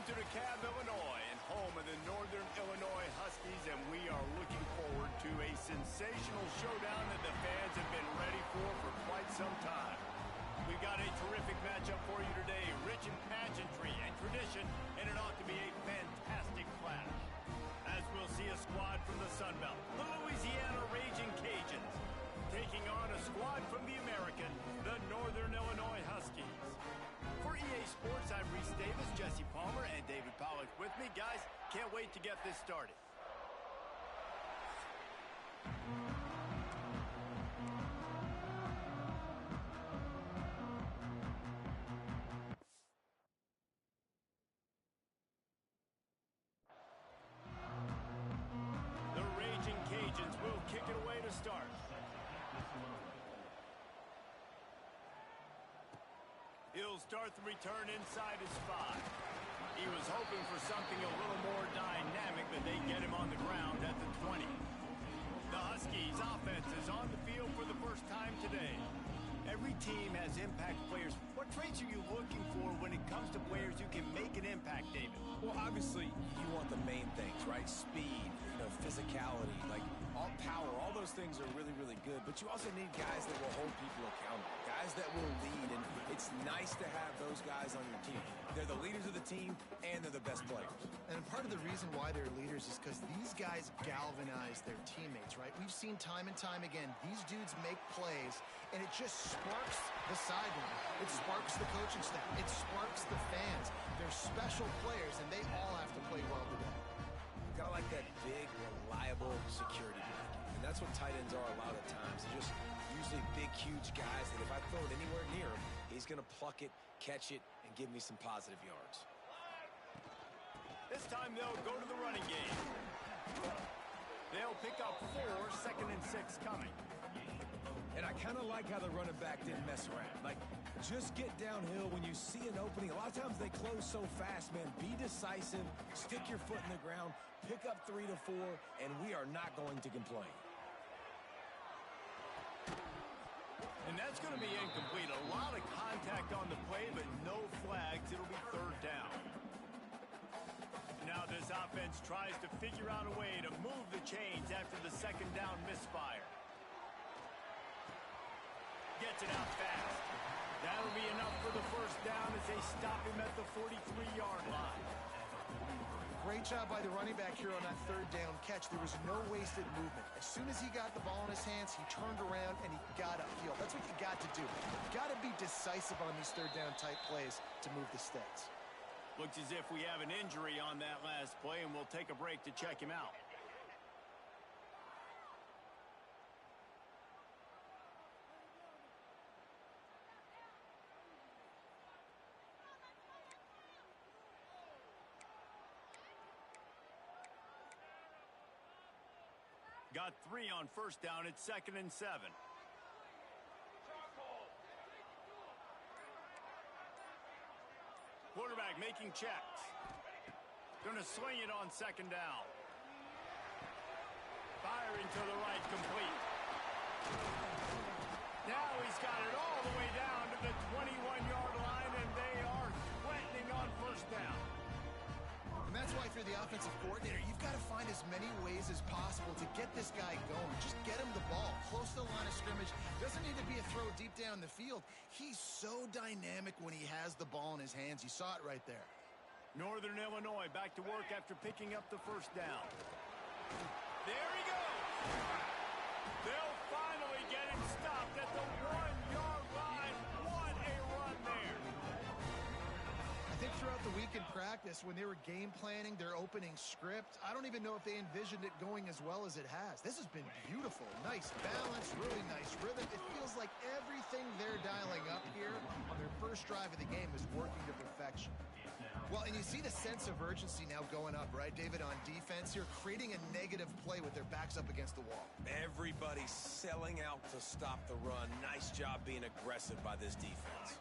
to DeKalb, Illinois, and home of the Northern Illinois Huskies, and we are looking forward to a sensational showdown that the fans have been ready for quite some time. We've got a terrific matchup for you today, rich in pageantry and tradition, and it ought to be a fantastic clash. As we'll see a squad from the Sun Belt, the Louisiana Raging Cajuns, taking on a squad from the American, the Northern Illinois Huskies. For EA Sports, I'm Reese Davis, Jesse Palmer, and David Pollack with me. Guys, can't wait to get this started. The Raging Cajuns will kick it away to start. He'll start the return inside his 5. He was hoping for something a little more dynamic, but they get him on the ground at the 20. The Huskies' offense is on the field for the first time today. Every team has impact players. What traits are you looking for when it comes to players who can make an impact, David? Well, obviously, you want the main things, right? Speed, physicality, like all power, all those things are really, really good. But you also need guys that will hold people accountable, guys that will lead, and it's nice to have those guys on your team. They're the leaders of the team, and they're the best players. And part of the reason why they're leaders is because these guys galvanize their teammates, right? We've seen time and time again, these dudes make plays, and it just sparks the sideline. It sparks the coaching staff. It sparks the fans. They're special players, and they all have to play well today. Kind of like that big, reliable security blanket. And that's what tight ends are a lot of times. They're just usually big, huge guys that if I throw it anywhere near him, he's going to pluck it, catch it, and give me some positive yards. This time they'll go to the running game. They'll pick up 4, 2nd and 6 coming. And I kind of like how the running back didn't mess around. Like, just get downhill when you see an opening. A lot of times they close so fast, man. Be decisive, stick your foot in the ground, pick up 3 to 4, and we are not going to complain. And that's going to be incomplete. A lot of contact on the play, but no flags. It'll be 3rd down. Now this offense tries to figure out a way to move the chains after the 2nd down misfire. Gets it out fast. That'll be enough for the 1st down as they stop him at the 43-yard line. Great job by the running back here on that 3rd down catch. There was no wasted movement. As soon as he got the ball in his hands, he turned around and he got upfield. That's what you got to do. You got to be decisive on these 3rd down type plays to move the sticks. Looks as if we have an injury on that last play, and we'll take a break to check him out. Got 3 on 1st down. It's 2nd and 7. Quarterback making checks. Going to swing it on 2nd down. Firing to the right, complete. Now he's got it all the way down to the 21-yard line, and they are threatening on 1st down. And that's why if you're the offensive coordinator, you've got to find as many ways as possible to get this guy going. Just get him the ball close to the line of scrimmage. Doesn't need to be a throw deep down the field. He's so dynamic when he has the ball in his hands. You saw it right there. Northern Illinois back to work after picking up the 1st down. There he goes. They'll finally get him stopped at the 1-yard line. What a run there. I think throughout the week in practice, when they were game planning their opening script, I don't even know if they envisioned it going as well as it has. This has been beautiful. Nice balance, really nice rhythm. It feels like everything they're dialing up here on their first drive of the game is working to perfection. Well, and you see the sense of urgency now going up, right, David, on defense here, creating a negative play with their backs up against the wall. Everybody's selling out to stop the run. Nice job being aggressive by this defense.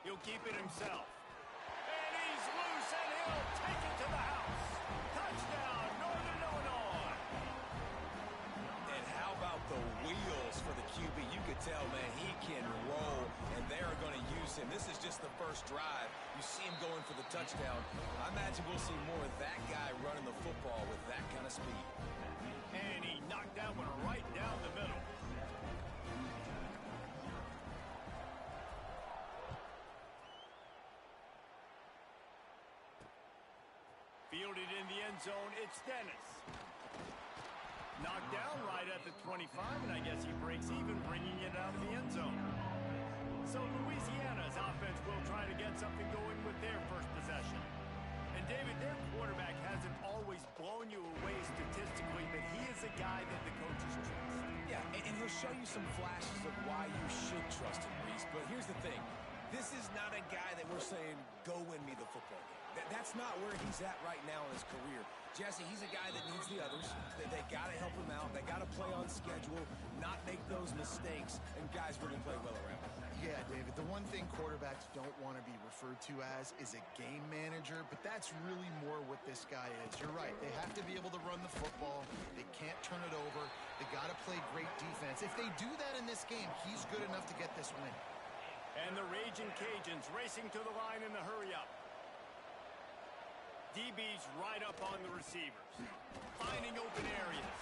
He'll keep it himself. And he's loose, and he'll take it to the house. Touchdown, Northern Illinois. And how about the wheels for the QB? You could tell, man, he can roll, and there are going to use him. This is just the first drive. You see him going for the touchdown. I imagine we'll see more of that guy running the football with that kind of speed. And he knocked that one right down the middle. Fielded in the end zone, it's Dennis. Knocked down right at the 25, and I guess he breaks even, bringing it out of the end zone. So Louisiana's offense will try to get something going with their first possession. And David, their quarterback hasn't always blown you away statistically, but he is a guy that the coaches trust. Yeah, and he'll show you some flashes of why you should trust him, Reese. But here's the thing. This is not a guy that we're saying, go win me the football game. That's not where he's at right now in his career. Jesse, he's a guy that needs the others. They got to help him out. They got to play on schedule, not make those mistakes, and guys really play well around him. Yeah, David, the one thing quarterbacks don't want to be referred to as is a game manager, but that's really more what this guy is. You're right. They have to be able to run the football. They can't turn it over. They got to play great defense. If they do that in this game, he's good enough to get this win. And the Raging Cajuns racing to the line in the hurry-up. DB's right up on the receivers, finding open areas.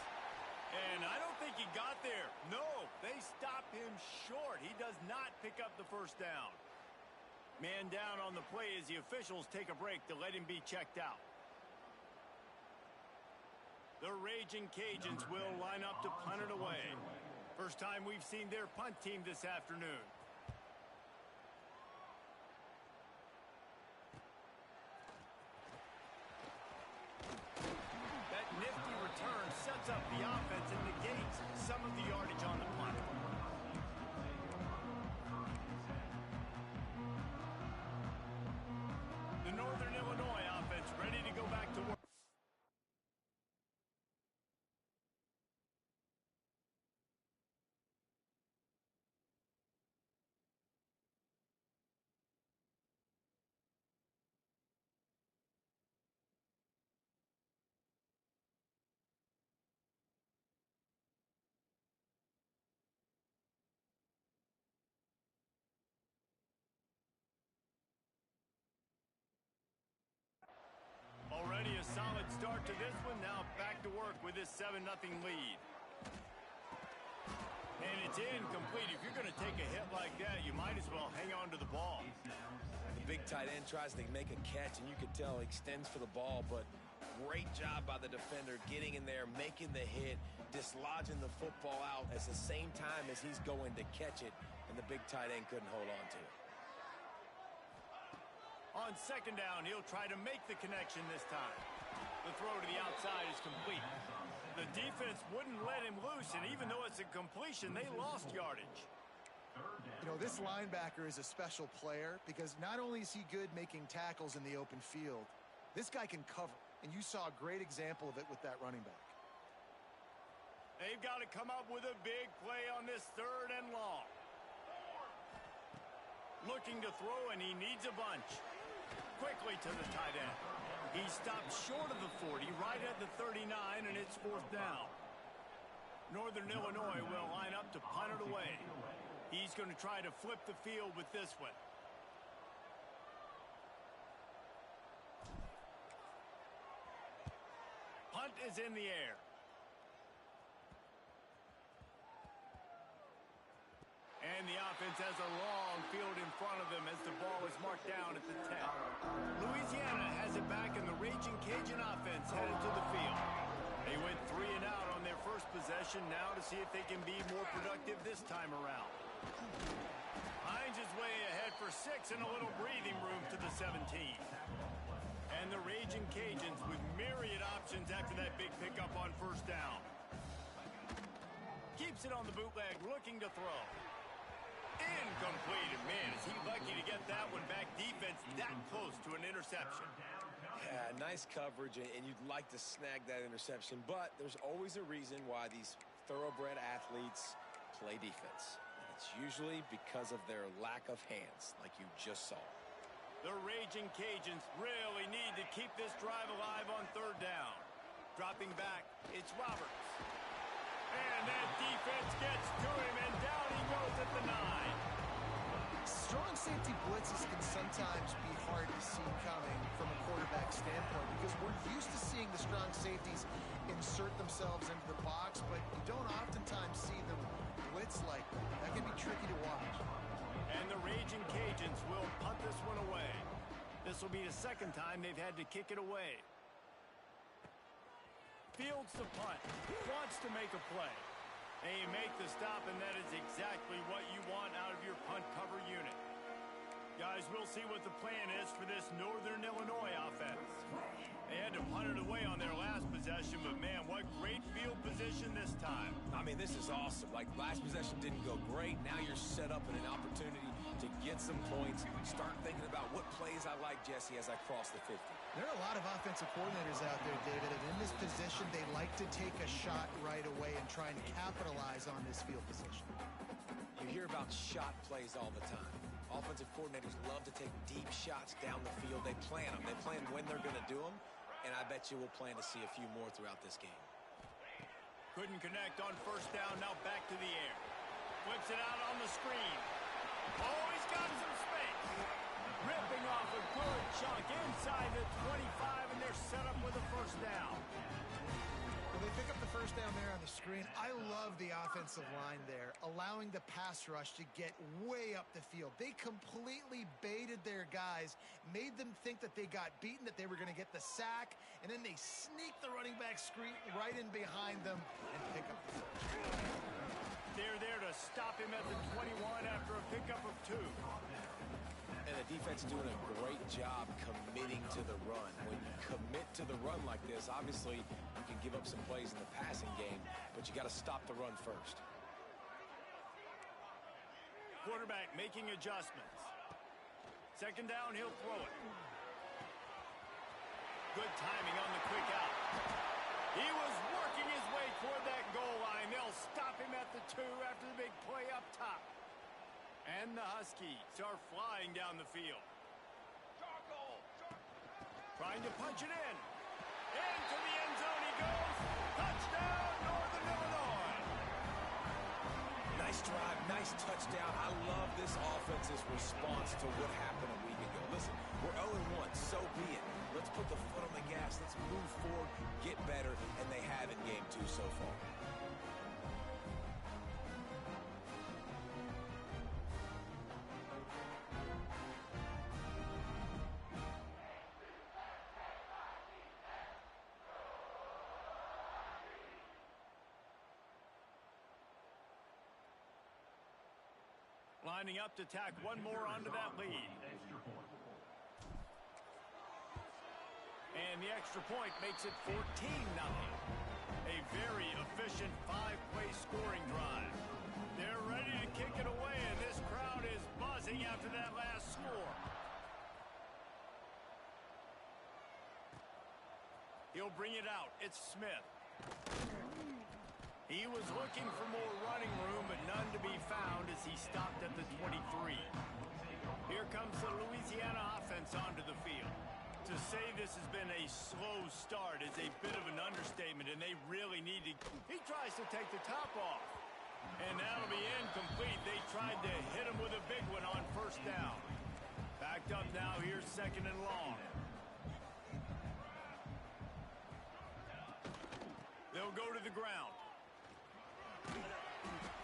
And I don't think he got there. No, they stop him short. He does not pick up the first down. Man down on the play as the officials take a break to let him be checked out. The Raging Cajuns will line up to punt it away. First time we've seen their punt team this afternoon. Nifty return sets up the offense and negates some of the yardage on the punt. The Northern Illinois offense ready to go back to work. Already a solid start to this one. Now back to work with this 7-0 lead. And it's incomplete. If you're going to take a hit like that, you might as well hang on to the ball. The big tight end tries to make a catch, and you can tell he extends for the ball, but great job by the defender getting in there, making the hit, dislodging the football out at the same time as he's going to catch it, and the big tight end couldn't hold on to it. On second down, he'll try to make the connection this time. The throw to the outside is complete. The defense wouldn't let him loose, and even though it's a completion, they lost yardage. You know, this linebacker is a special player because not only is he good making tackles in the open field, this guy can cover, and you saw a great example of it with that running back. They've got to come up with a big play on this 3rd and long. Looking to throw, and he needs a bunch. Quickly to the tight end. He stopped short of the 40, right at the 39, and it's 4th down. Northern Illinois will line up to punt it away. He's going to try to flip the field with this one. Punt is in the air. And the offense has a long field in front of them as the ball is marked down at the 10. Louisiana has it back, and the Raging Cajun offense headed to the field. They went 3 and out on their first possession, now to see if they can be more productive this time around. Hines is way ahead for 6 and a little breathing room to the 17. And the Raging Cajuns with myriad options after that big pickup on first down. Keeps it on the bootleg, looking to throw. Incomplete, and man, is he lucky to get that one back. Defense that close to an interception. Yeah, nice coverage, and you'd like to snag that interception, but there's always a reason why these thoroughbred athletes play defense. And it's usually because of their lack of hands, like you just saw. The Raging Cajuns really need to keep this drive alive on 3rd down. Dropping back, it's Roberts. And that defense gets to him, and down he goes at the 9. Strong safety blitzes can sometimes be hard to see coming from a quarterback standpoint because we're used to seeing the strong safeties insert themselves into the box, but you don't oftentimes see them blitz like that. That can be tricky to watch. And the Raging Cajuns will punt this one away. This will be the second time they've had to kick it away. Fields the punt. Wants to make a play. And you make the stop, and that is exactly what you want out of your punt cover unit. Guys, we'll see what the plan is for this Northern Illinois offense. They had to punt it away on their last possession, but man, what great field position this time. I mean, this is awesome. Like, last possession didn't go great. Now you're set up in an opportunity to get some points. Start thinking about what plays I like, Jesse, as I cross the 50. There are a lot of offensive coordinators out there, David, and in this position, they like to take a shot right away and try and capitalize on this field position. You hear about shot plays all the time. Offensive coordinators love to take deep shots down the field. They plan them. They plan when they're going to do them, and I bet you we'll plan to see a few more throughout this game. Couldn't connect on first down. Now back to the air. Flips it out on the screen. Oh, he's got some space. Ripping off a good chunk inside the 25, and they're set up with a first down. Well, they pick up the first down there on the screen. I love the offensive line there, allowing the pass rush to get way up the field. They completely baited their guys, made them think that they got beaten, that they were going to get the sack, and then they sneak the running back screen right in behind them and pick up the first. They're there to stop him at the 21 after a pickup of 2. And the defense doing a great job committing to the run. When you commit to the run like this, obviously you can give up some plays in the passing game, but you got to stop the run first. Quarterback making adjustments. Second down, he'll throw it. Good timing on the quick out. He was working his way toward that goal line. They'll stop him at the 2 after the big play up top. And the Huskies are flying down the field. Trying to punch it in. Into the end zone he goes. Touchdown, Northern Illinois. Nice drive, nice touchdown. I love this offense's response to what happened a week ago. Listen, we're 0-1, so be it. Let's put the foot on the gas. Let's move forward, get better, and they have in game 2 so far. Lining up to tack one more onto that lead. And the extra point makes it 14-0. A very efficient 5-play scoring drive. They're ready to kick it away, and this crowd is buzzing after that last score. He'll bring it out. It's Smith. He was looking for more running room, but none to be found as he stopped at the 23. Here comes the Louisiana offense onto the field. To say this has been a slow start is a bit of an understatement, and they really need to... He tries to take the top off. And that'll be incomplete. They tried to hit him with a big one on first down. Backed up now, here's second and long. They'll go to the ground.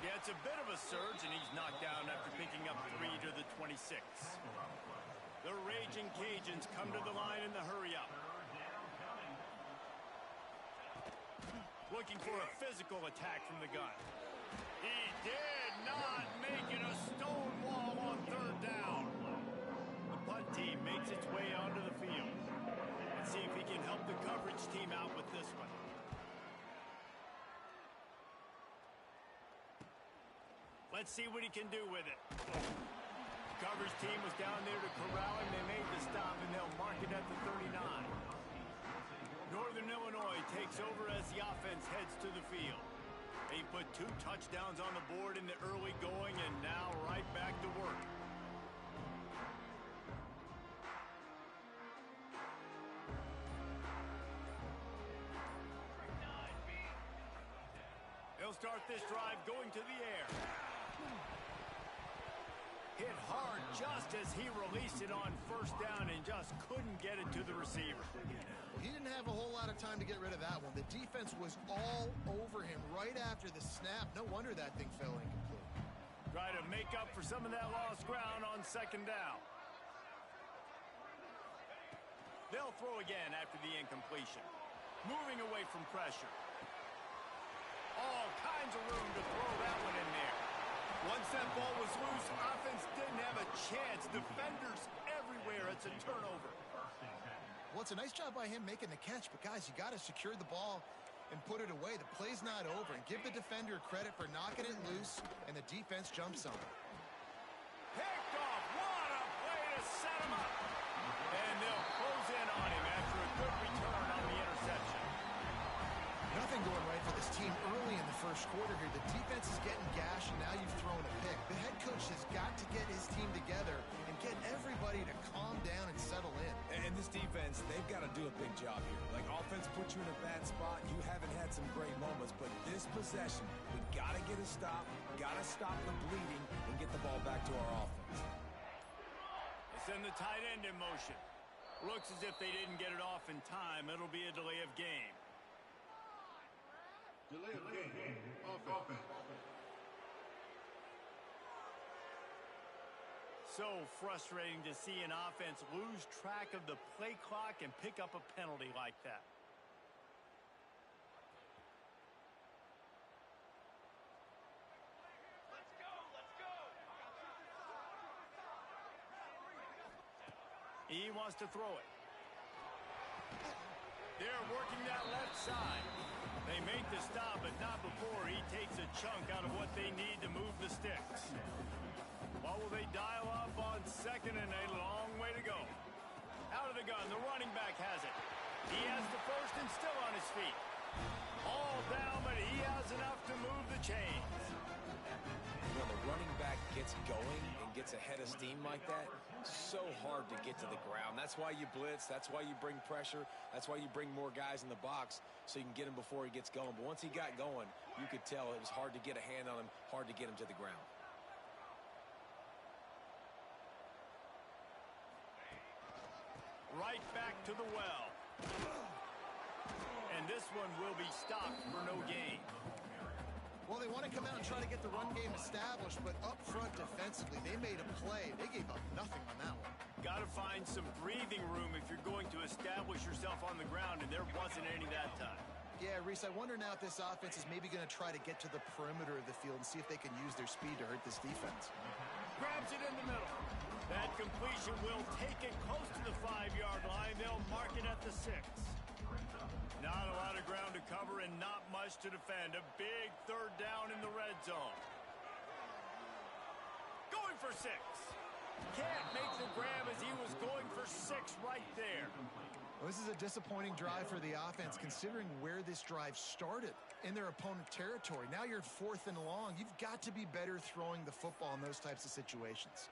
Yeah, it's a bit of a surge, and he's knocked down after picking up 3 to the 26. The Raging Cajuns come to the line in the hurry-up. Looking for a physical attack from the gun. He did not make it a stone wall on third down. The punt team makes its way onto the field. Let's see if he can help the coverage team out with this one. Let's see what he can do with it. Coverage team was down there to corral him. They made the stop, and they'll mark it at the 39. Northern Illinois takes over as the offense heads to the field. They put 2 touchdowns on the board in the early going, and now right back to work. They'll start this drive going to the air. Hit hard just as he released it on first down and just couldn't get it to the receiver. He didn't have a whole lot of time to get rid of that one. The defense was all over him right after the snap. No wonder that thing fell incomplete. Try to make up for some of that lost ground on second down. They'll throw again after the incompletion. Moving away from pressure. All kinds of room to throw that one in there. Once that ball was loose, offense didn't have a chance. Defenders everywhere. It's a turnover. Well, it's a nice job by him making the catch, but guys, you got to secure the ball and put it away. The play's not over, and give the defender credit for knocking it loose, and the defense jumps on it. Picked off. What a play to set him up. And they'll close in on him after a good return on the interception. Nothing going right for this team early in the first quarter here. The defense is getting gashed, and now you've thrown a pick. The head coach has got to get his team together and get everybody to calm down and settle in. And this defense, they've got to do a big job here. Like, offense put you in a bad spot. You haven't had some great moments, but this possession, we got to get a stop, got to stop the bleeding, and get the ball back to our offense. They send the tight end in motion. Looks as if they didn't get it off in time. It'll be a delay of game. Delay of game. Offense. So frustrating to see an offense lose track of the play clock and pick up a penalty like that. Let's go. He wants to throw it. They're working that left side. They make the stop, but not before he takes a chunk out of what they need to move the sticks. What will they dial up on second and a long way to go? Out of the gun, the running back has it. He has the first and still on his feet. All down, but he has enough to move the chains. When the running back gets going and gets ahead of steam like that, so hard to get to the ground. That's why you blitz. That's why you bring pressure. That's why you bring more guys in the box so you can get him before he gets going. But once he got going, you could tell it was hard to get a hand on him, hard to get him to the ground. Right back to the well. And this one will be stopped for no gain. Well, they want to come out and try to get the run game established, but up front defensively, they made a play. They gave up nothing on that one. Got to find some breathing room if you're going to establish yourself on the ground, and there wasn't any that time. Yeah, Reese, I wonder now if this offense is maybe going to try to get to the perimeter of the field and see if they can use their speed to hurt this defense. Grabs it in the middle. That completion will take it close to the 5-yard line. They'll mark it at the 6. Not a lot of ground to cover and not much to defend. A big third down in the red zone. Going for 6. Can't make the grab as he was going for 6 right there. Well, this is a disappointing drive for the offense considering where this drive started in their opponent territory. Now you're 4th and long. You've got to be better throwing the football in those types of situations.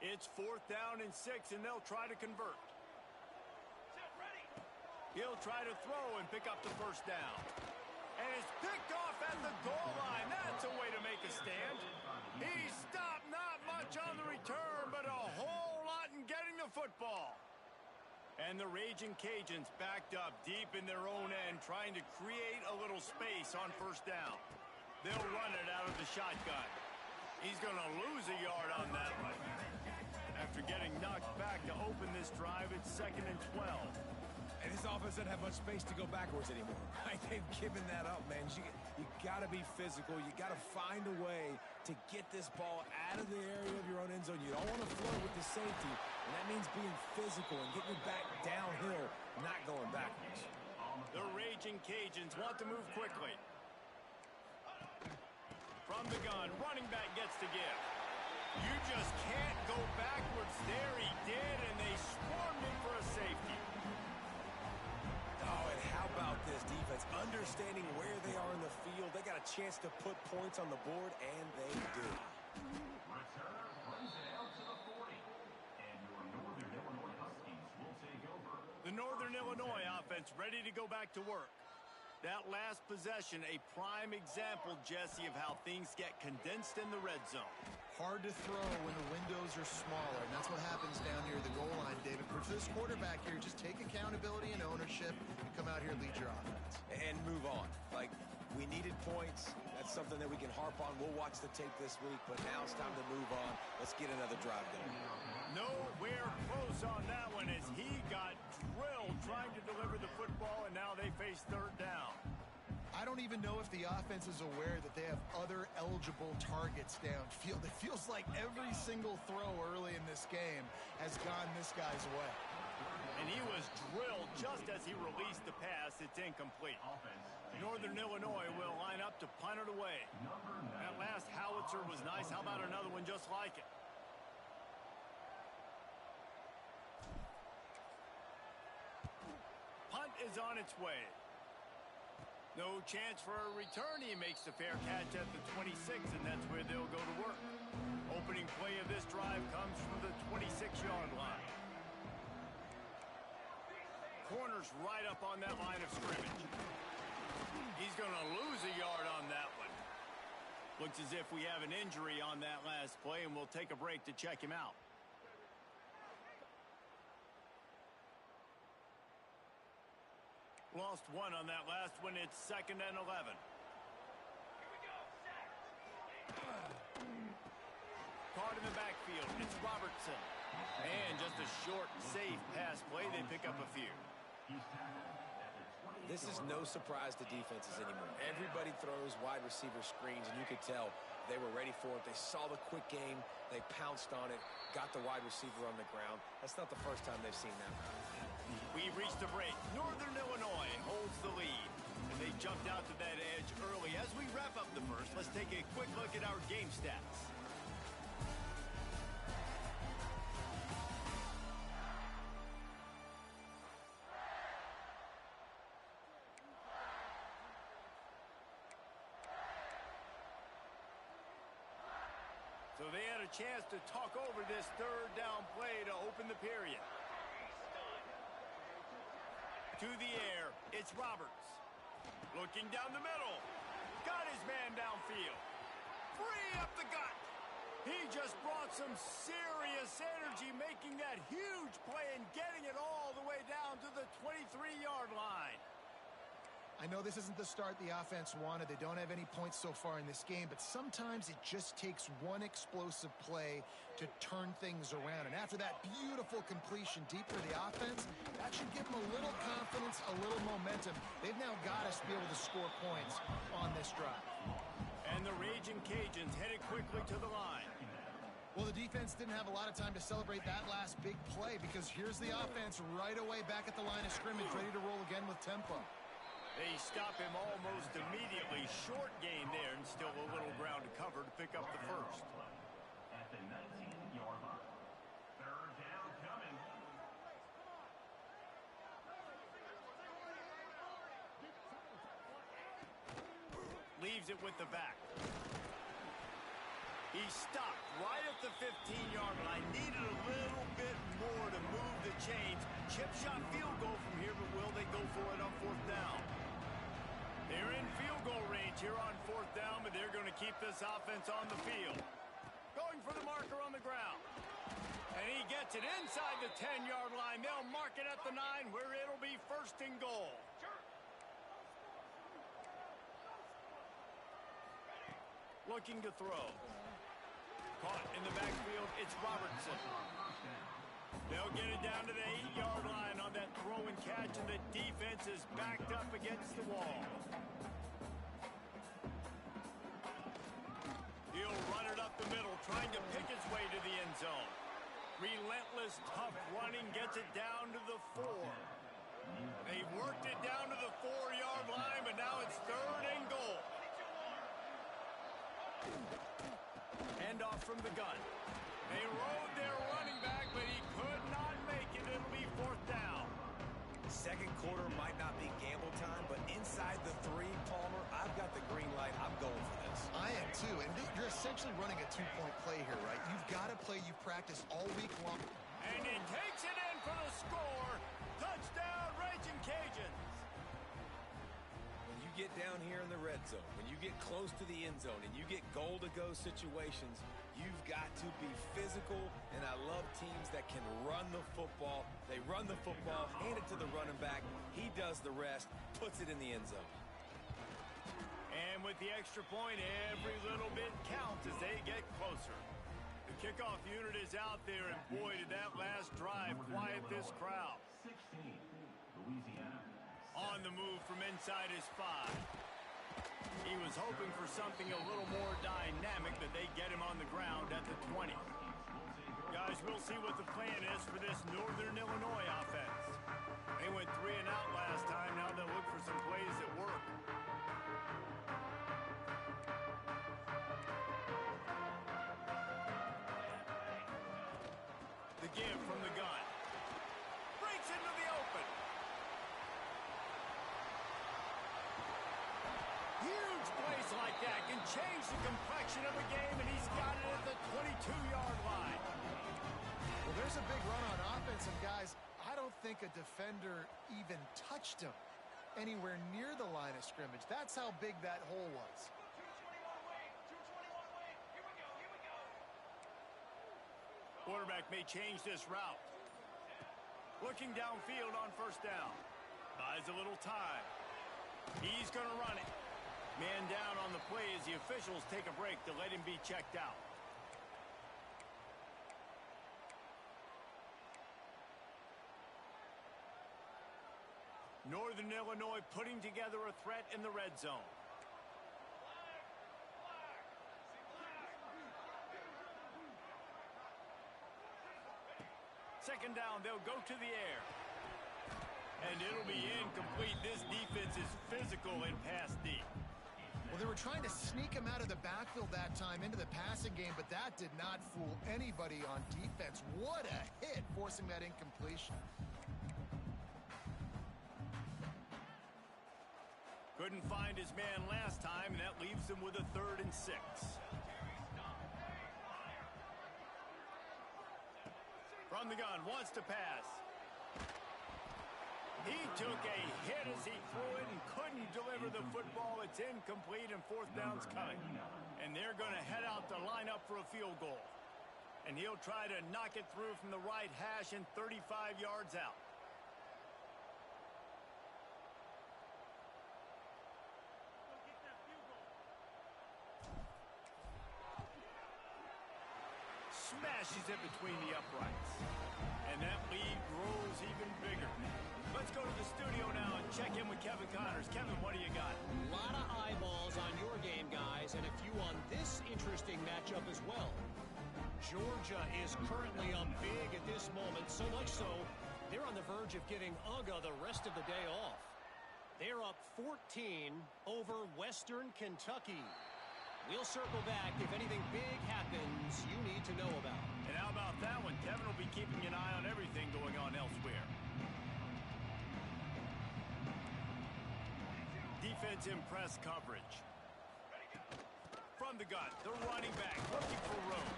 It's 4th down and 6, and they'll try to convert. He'll try to throw and pick up the first down. And it's picked off at the goal line. That's a way to make a stand. He stopped not much on the return, but a whole lot in getting the football. And the Raging Cajuns backed up deep in their own end, trying to create a little space on first down. They'll run it out of the shotgun. He's going to lose a yard on that one. After getting knocked back to open this drive, it's 2nd and 12. And this offense doesn't have much space to go backwards anymore. They've given that up, man. You got to be physical. You got to find a way to get this ball out of the area of your own end zone. You don't want to float with the safety, and that means being physical and getting it back downhill, not going backwards. The Raging Cajuns want to move quickly. From the gun, running back gets to give. You just can't go backwards. There he did, and they swarmed him for a safety. Oh, and how about this defense? Understanding where they are in the field. They got a chance to put points on the board, and they do. Returner runs it out to the 40. And your Northern Illinois Huskies will take over. The Northern Illinois Illinois offense ready to go back to work. That last possession, a prime example, Jesse, of how things get condensed in the red zone. Hard to throw when the windows are smaller, and that's what happens down near the goal line, David. For this quarterback here, just take accountability and ownership and come out here and lead your offense. And move on. Like, we needed points. That's something that we can harp on. We'll watch the tape this week, but now it's time to move on. Let's get another drive going. Nowhere close on that one as he got drilled trying to deliver the football, and now they face third down. I don't even know if the offense is aware that they have other eligible targets downfield. It feels like every single throw early in this game has gone this guy's way. And he was drilled just as he released the pass. It's incomplete. Northern Illinois will line up to punt it away. That last howitzer was nice. How about another one just like it? Punt is on its way. No chance for a return. He makes the fair catch at the 26, and that's where they'll go to work. Opening play of this drive comes from the 26-yard line. Corner's right up on that line of scrimmage. He's going to lose a yard on that one. Looks as if we have an injury on that last play, and we'll take a break to check him out. Lost one on that last one. It's 2nd and 11. Caught in the backfield. It's Robertson. And just a short, safe pass play. They pick up a few. This is no surprise to defenses anymore. Everybody throws wide receiver screens, and you could tell they were ready for it. They saw the quick game. They pounced on it, got the wide receiver on the ground. That's not the first time they've seen that. We've reached a break. Northern Illinois holds the lead. And they jumped out to that edge early. As we wrap up the first, let's take a quick look at our game stats. So they had a chance to talk over this third down play to open the period. To the air, it's Roberts. Looking down the middle. Got his man downfield. Free up the gut. He just brought some serious energy, making that huge play and getting it all the way down to the 23-yard line. I know this isn't the start the offense wanted. They don't have any points so far in this game, but sometimes it just takes one explosive play to turn things around. And after that beautiful completion deep for the offense, that should give them a little confidence, a little momentum. They've now got us to be able to score points on this drive. And the Raging Cajuns headed quickly to the line. Well, the defense didn't have a lot of time to celebrate that last big play because here's the offense right away back at the line of scrimmage, ready to roll again with tempo. They stop him almost immediately. Short gain there and still a little ground to cover to pick up the first. At the 19-yard line. Third down coming. Leaves it with the back. He stopped right at the 15-yard line. Needed a little bit more to move the chains. Chip shot field goal from here, but will they go for it on fourth down? They're in field goal range here on fourth down, but they're going to keep this offense on the field. Going for the marker on the ground. And he gets it inside the 10-yard line. They'll mark it at the 9 where it'll be 1st and goal. Looking to throw. Caught in the backfield, it's Robertson. They'll get it down to the 8-yard line on that throw and catch, and the defense is backed up against the wall. He'll run it up the middle, trying to pick its way to the end zone. Relentless, tough running, gets it down to the 4. They worked it down to the 4-yard line, but now it's 3rd and goal. Handoff from the gun. They rode their running back, but he could not make it. It'll be 4th down. Second quarter might not be gamble time, but inside the 3, Palmer, I've got the green light. I'm going for this. I am too, and you're essentially running a 2-point play here, right? You've got to play you've practiced all week long. And he takes it in for the score. Touchdown, Raging down here in the red zone, when you get close to the end zone and you get goal-to-go situations, you've got to be physical, and I love teams that can run the football. They run the football, hand it to the running back. He does the rest, puts it in the end zone. And with the extra point, every little bit counts as they get closer. The kickoff unit is out there, and boy, did that last drive quiet this crowd. 16, Louisiana. On the move from inside his 5. He was hoping for something a little more dynamic, but they get him on the ground at the 20. Guys, we'll see what the plan is for this Northern Illinois offense. They went 3 and out last time. Now they'll look for some plays that work. The give from the gun. Breaks into the open. Huge plays like that can change the complexion of a game, and he's got it at the 22-yard line. Well, there's a big run on offense, and guys, I don't think a defender even touched him anywhere near the line of scrimmage. That's how big that hole was. Quarterback may change this route. Looking downfield on first down. Buys a little time. He's going to run it. Man down on the play as the officials take a break to let him be checked out. Northern Illinois putting together a threat in the red zone. Second down, they'll go to the air. And it'll be incomplete. This defense is physical in pass deep. Well, they were trying to sneak him out of the backfield that time into the passing game, but that did not fool anybody on defense. What a hit, forcing that incompletion. Couldn't find his man last time, and that leaves them with a 3rd and 6. From the gun, wants to pass. He took a hit as he threw it and couldn't deliver the football. It's incomplete, and 4th down's coming. And they're going to head out to line up for a field goal. And he'll try to knock it through from the right hash and 35 yards out. Smashes it between the uprights. And that lead grows even bigger. Let's go to the studio now and check in with Kevin Connors. Kevin, what do you got? A lot of eyeballs on your game, guys, and a few on this interesting matchup as well. Georgia is currently up big at this moment, so much so they're on the verge of giving UGA the rest of the day off. They're up 14 over Western Kentucky. We'll circle back if anything big happens you need to know about. And how about that one? Kevin will be keeping an eye on everything going on elsewhere. Defense in press coverage. From the gun, the running back looking for room.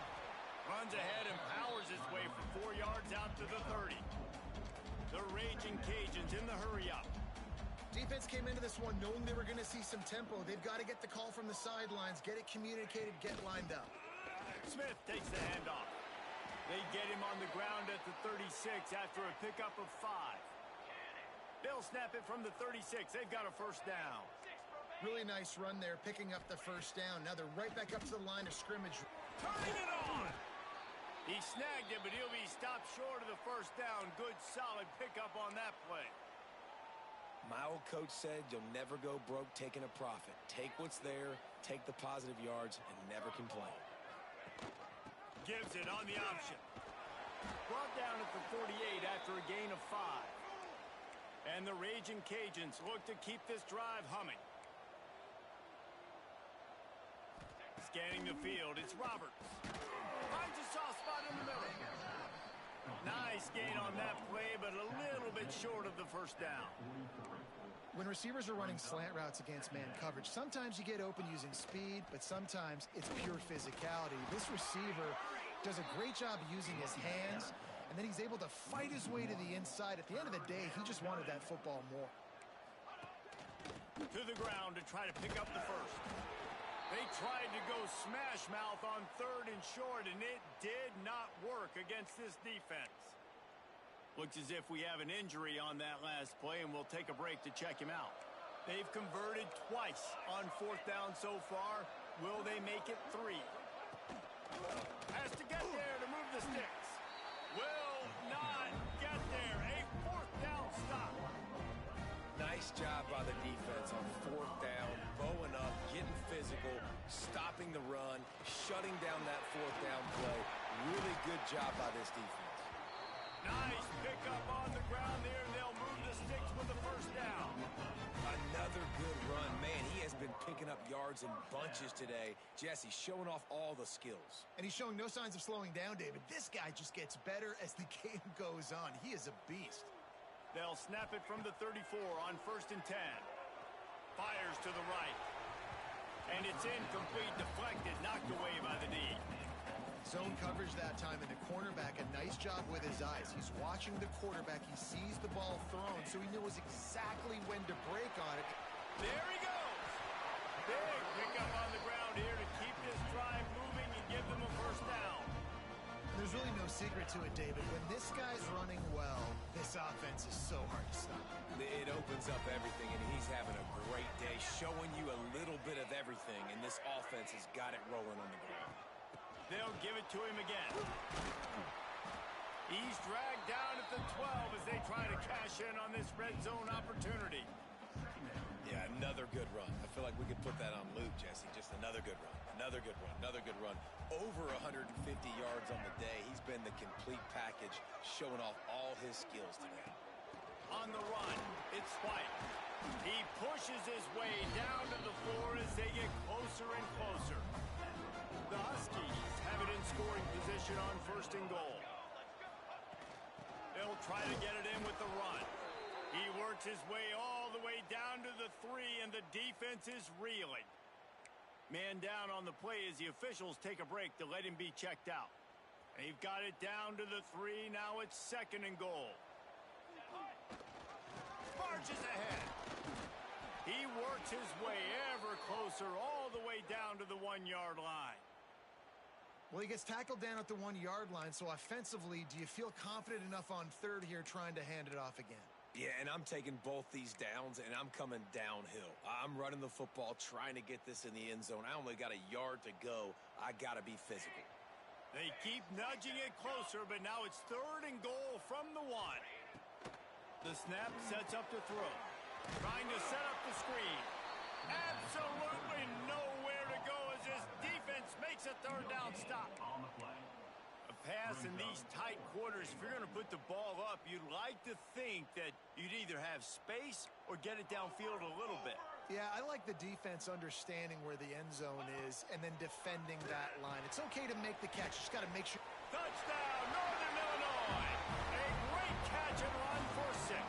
Runs ahead and powers his way for 4 yards out to the 30. The Raging Cajuns in the hurry-up. Defense came into this one knowing they were going to see some tempo. They've got to get the call from the sidelines, get it communicated, get lined up. Smith takes the handoff. They get him on the ground at the 36 after a pickup of 5. They'll snap it from the 36. They've got a first down. Really nice run there, picking up the first down. Now they're right back up to the line of scrimmage. Turning it on. He snagged it, but he'll be stopped short of the first down. Good, solid pickup on that play. My old coach said you'll never go broke taking a profit. Take what's there, take the positive yards, and never complain. Gives it on the option. Brought down at the 48 after a gain of 5. And the Raging Cajuns look to keep this drive humming. Scanning the field, it's Roberts. Finds a soft spot in the middle. Nice gain on that play, but a little bit short of the first down. When receivers are running slant routes against man coverage, sometimes you get open using speed, but sometimes it's pure physicality. This receiver does a great job using his hands, and then he's able to fight his way to the inside. At the end of the day, he just wanted that football more. To the ground to try to pick up the first. They tried to go smash mouth on 3rd and short, and it did not work against this defense. Looks as if we have an injury on that last play, and we'll take a break to check him out. They've converted twice on 4th down so far. Will they make it 3? Has to get there to move the sticks. Will not get there. A 4th down stop. Nice job by the defense on 4th down, bowing up, getting physical, stopping the run, shutting down that 4th down play. Really good job by this defense. Nice pickup on the ground there. They'll move the sticks with the 1st down. Another good run. Man, he has been picking up yards in bunches today. Jesse showing off all the skills. And he's showing no signs of slowing down, David. This guy just gets better as the game goes on. He is a beast. They'll snap it from the 34 on 1st and 10. Fires to the right. And it's incomplete, deflected, knocked away by the D. Zone coverage that time, and the cornerback, a nice job with his eyes. He's watching the quarterback. He sees the ball thrown, so he knows exactly when to break on it. There he goes. Big pickup on the ground here to keep this drive moving and give them a 1st down. There's really no secret to it, David. When this guy's running well, this offense is so hard to stop. It opens up everything, and he's having a great day, showing you a little bit of everything, and this offense has got it rolling on the ground. They'll give it to him again. He's dragged down at the 12 as they try to cash in on this red zone opportunity. Yeah, another good run. I feel like we could put that on loop, Jesse. Just another good run. Another good run. Another good run. Over 150 yards on the day. He's been the complete package, showing off all his skills today. On the run, it's White. He pushes his way down to the floor as they get closer and closer. The Huskies have it in scoring position on 1st and goal. They'll try to get it in with the run. He works his way all the way down to the 3, and the defense is reeling. Man down on the play as the officials take a break to let him be checked out. They've got it down to the 3. Now it's 2nd and goal. Marches ahead. He works his way ever closer all the way down to the 1-yard line. Well, he gets tackled down at the 1-yard line, so offensively, do you feel confident enough on 3rd here trying to hand it off again? Yeah, and I'm taking both these downs, and I'm coming downhill. I'm running the football, trying to get this in the end zone. I only got a yard to go. I got to be physical. They keep nudging it closer, but now it's 3rd and goal from the 1. The snap sets up to throw. Trying to set up the screen. Absolutely nowhere to go as this defense makes a 3rd down stop. On the play. A pass in these tight quarters, if you're going to put the ball up, you'd like to think that you'd either have space or get it downfield a little bit. Yeah, I like the defense understanding where the end zone is and then defending that line. It's okay to make the catch. Just got to make sure. Touchdown, Northern Illinois. A great catch and run for 6.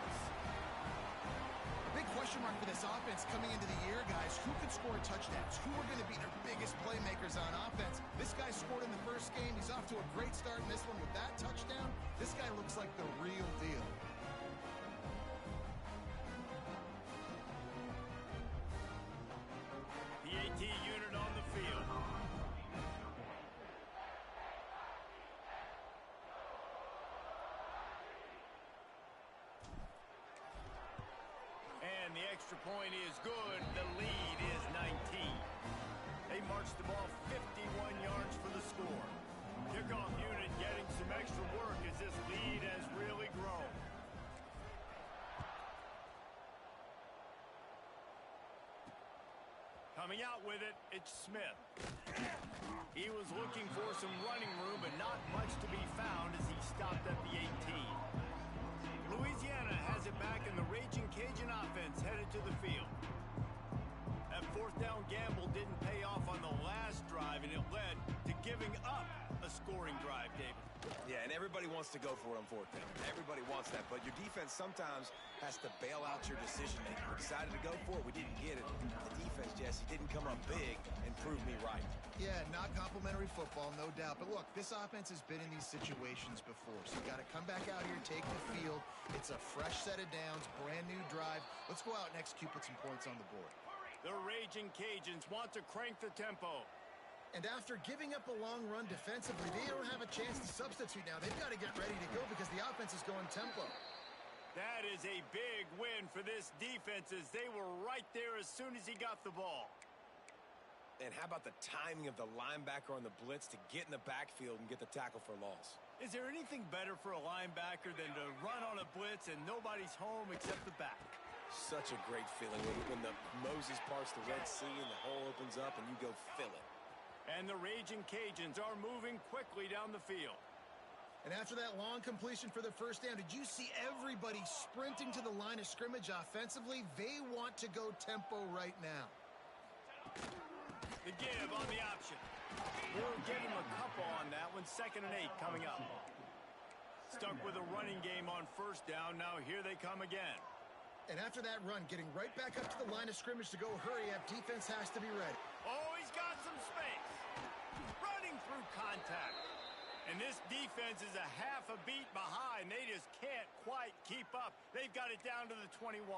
Big question mark for this offense coming into the year, guys. Who could score touchdowns? Who are going to be their biggest playmakers on offense? This guy scored in the first game. He's off to a great start in this one with that touchdown. This guy looks like the real deal. The AT unit on the field. And the extra point is good. The lead is 19. They march the ball 51 yards for the score. Kickoff unit getting some extra work as this lead has really grown. Coming out with it, it's Smith. He was looking for some running room, but not much to be found as he stopped at the 18. Louisiana has it back, and the Raging Cajun offense headed to the field. That 4th down gamble didn't pay off on the last drive, and it led to giving up a scoring drive, David. Yeah, and everybody wants to go for it on 4th down. Everybody wants that, but your defense sometimes has to bail out your decision-making. We decided to go for it. We didn't get it. The defense, Jesse, didn't come up big and prove me right. Yeah, not complimentary football, no doubt. But look, this offense has been in these situations before, so you got to come back out here, take the field. It's a fresh set of downs, brand new drive. Let's go out and execute, put some points on the board. The Raging Cajuns want to crank the tempo. And after giving up a long run defensively, they don't have a chance to substitute now. They've got to get ready to go because the offense is going tempo. That is a big win for this defense as they were right there as soon as he got the ball. And how about the timing of the linebacker on the blitz to get in the backfield and get the tackle for loss? Is there anything better for a linebacker than to run on a blitz and nobody's home except the back? Such a great feeling when the Moses parts the Red Sea and the hole opens up and you go fill it. And the Raging Cajuns are moving quickly down the field. And after that long completion for the first down, did you see everybody sprinting to the line of scrimmage offensively? They want to go tempo right now. The give on the option. We'll give him a couple on that one. 2nd and 8 coming up. Stuck with a running game on first down. Now here they come again. And after that run, getting right back up to the line of scrimmage to go hurry up, defense has to be ready. Oh, he's got some space. Running through contact. And this defense is a half a beat behind. They just can't quite keep up. They've got it down to the 21.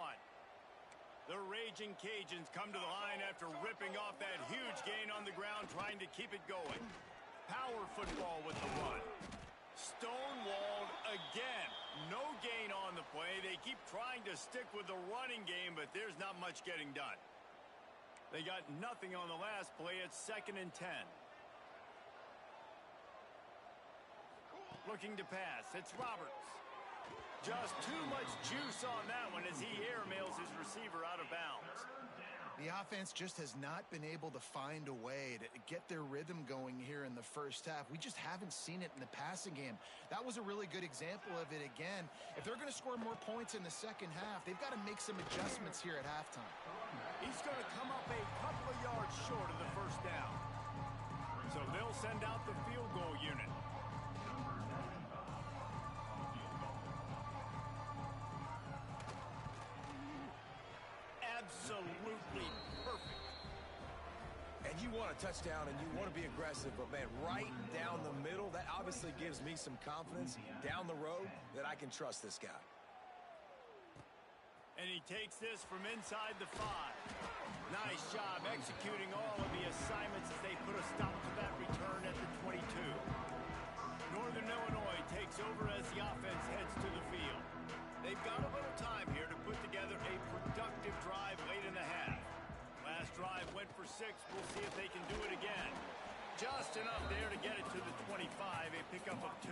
The Raging Cajuns come to the line after ripping off that huge gain on the ground, trying to keep it going. Power football with the run. Stonewalled again. No gain on the play. They keep trying to stick with the running game, but there's not much getting done. They got nothing on the last play. It's 2nd and 10. Looking to pass. It's Roberts. Just too much juice on that one as he airmails his receiver out of bounds. The offense just has not been able to find a way to get their rhythm going here in the first half. We just haven't seen it in the passing game. That was a really good example of it again. If they're going to score more points in the second half, they've got to make some adjustments here at halftime. He's going to come up a couple of yards short of the first down. So they'll send out the field goal unit. Absolutely perfect. And you want a touchdown and you want to be aggressive, but man, right down the middle, that obviously gives me some confidence down the road that I can trust this guy. And he takes this from inside the 5. Nice job executing all of the assignments as they put a stop to that return at the 22. Northern Illinois takes over as the offense heads to the field. They've got a little time here to put together a productive drive late in the half. Last drive went for 6. We'll see if they can do it again. Just enough there to get it to the 25, a pickup of 2.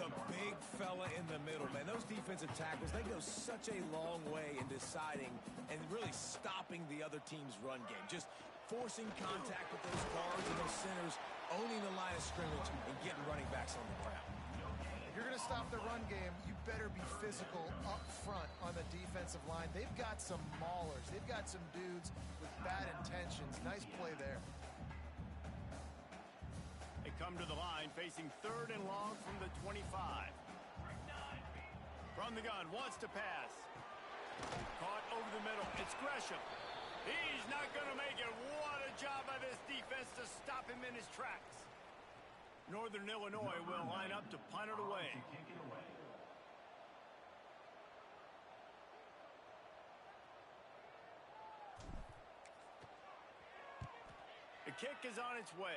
The big fella in the middle, man. Those defensive tackles, they go such a long way in deciding and really stopping the other team's run game. Just forcing contact with those guards and those centers, owning the line of scrimmage and getting running backs on the ground. If you're going to stop the run game, you better be physical up front on the defensive line. They've got some maulers. They've got some dudes with bad intentions. Nice play there. They come to the line facing 3rd and long from the 25. From the gun, wants to pass. Caught over the middle. It's Gresham. He's not going to make it. What a job by this defense to stop him in his tracks. Northern Illinois will line up to punt it away. The kick is on its way.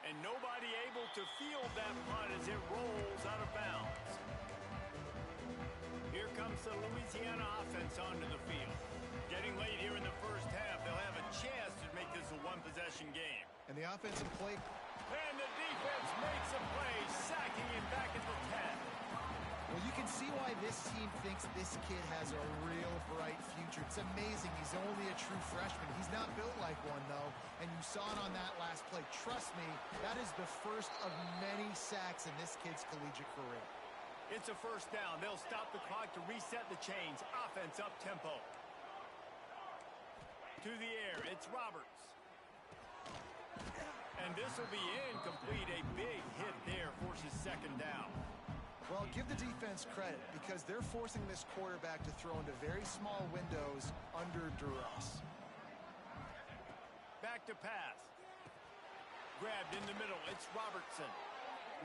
And nobody able to field that punt as it rolls out of bounds. Here comes the Louisiana offense onto the field. Getting late here in the first half, they'll have a chance to make this a one-possession game. And the offensive play. And the defense makes a play, sacking him back at the 10. Well, you can see why this team thinks this kid has a real bright future. It's amazing. He's only a true freshman. He's not built like one, though, and you saw it on that last play. Trust me, that is the first of many sacks in this kid's collegiate career. It's a first down. They'll stop the clock to reset the chains. Offense up tempo. To the air, it's Roberts. And this will be incomplete. A big hit there forces second down. Well, give the defense credit because they're forcing this quarterback to throw into very small windows under duress. Back to pass. Grabbed in the middle. It's Robertson.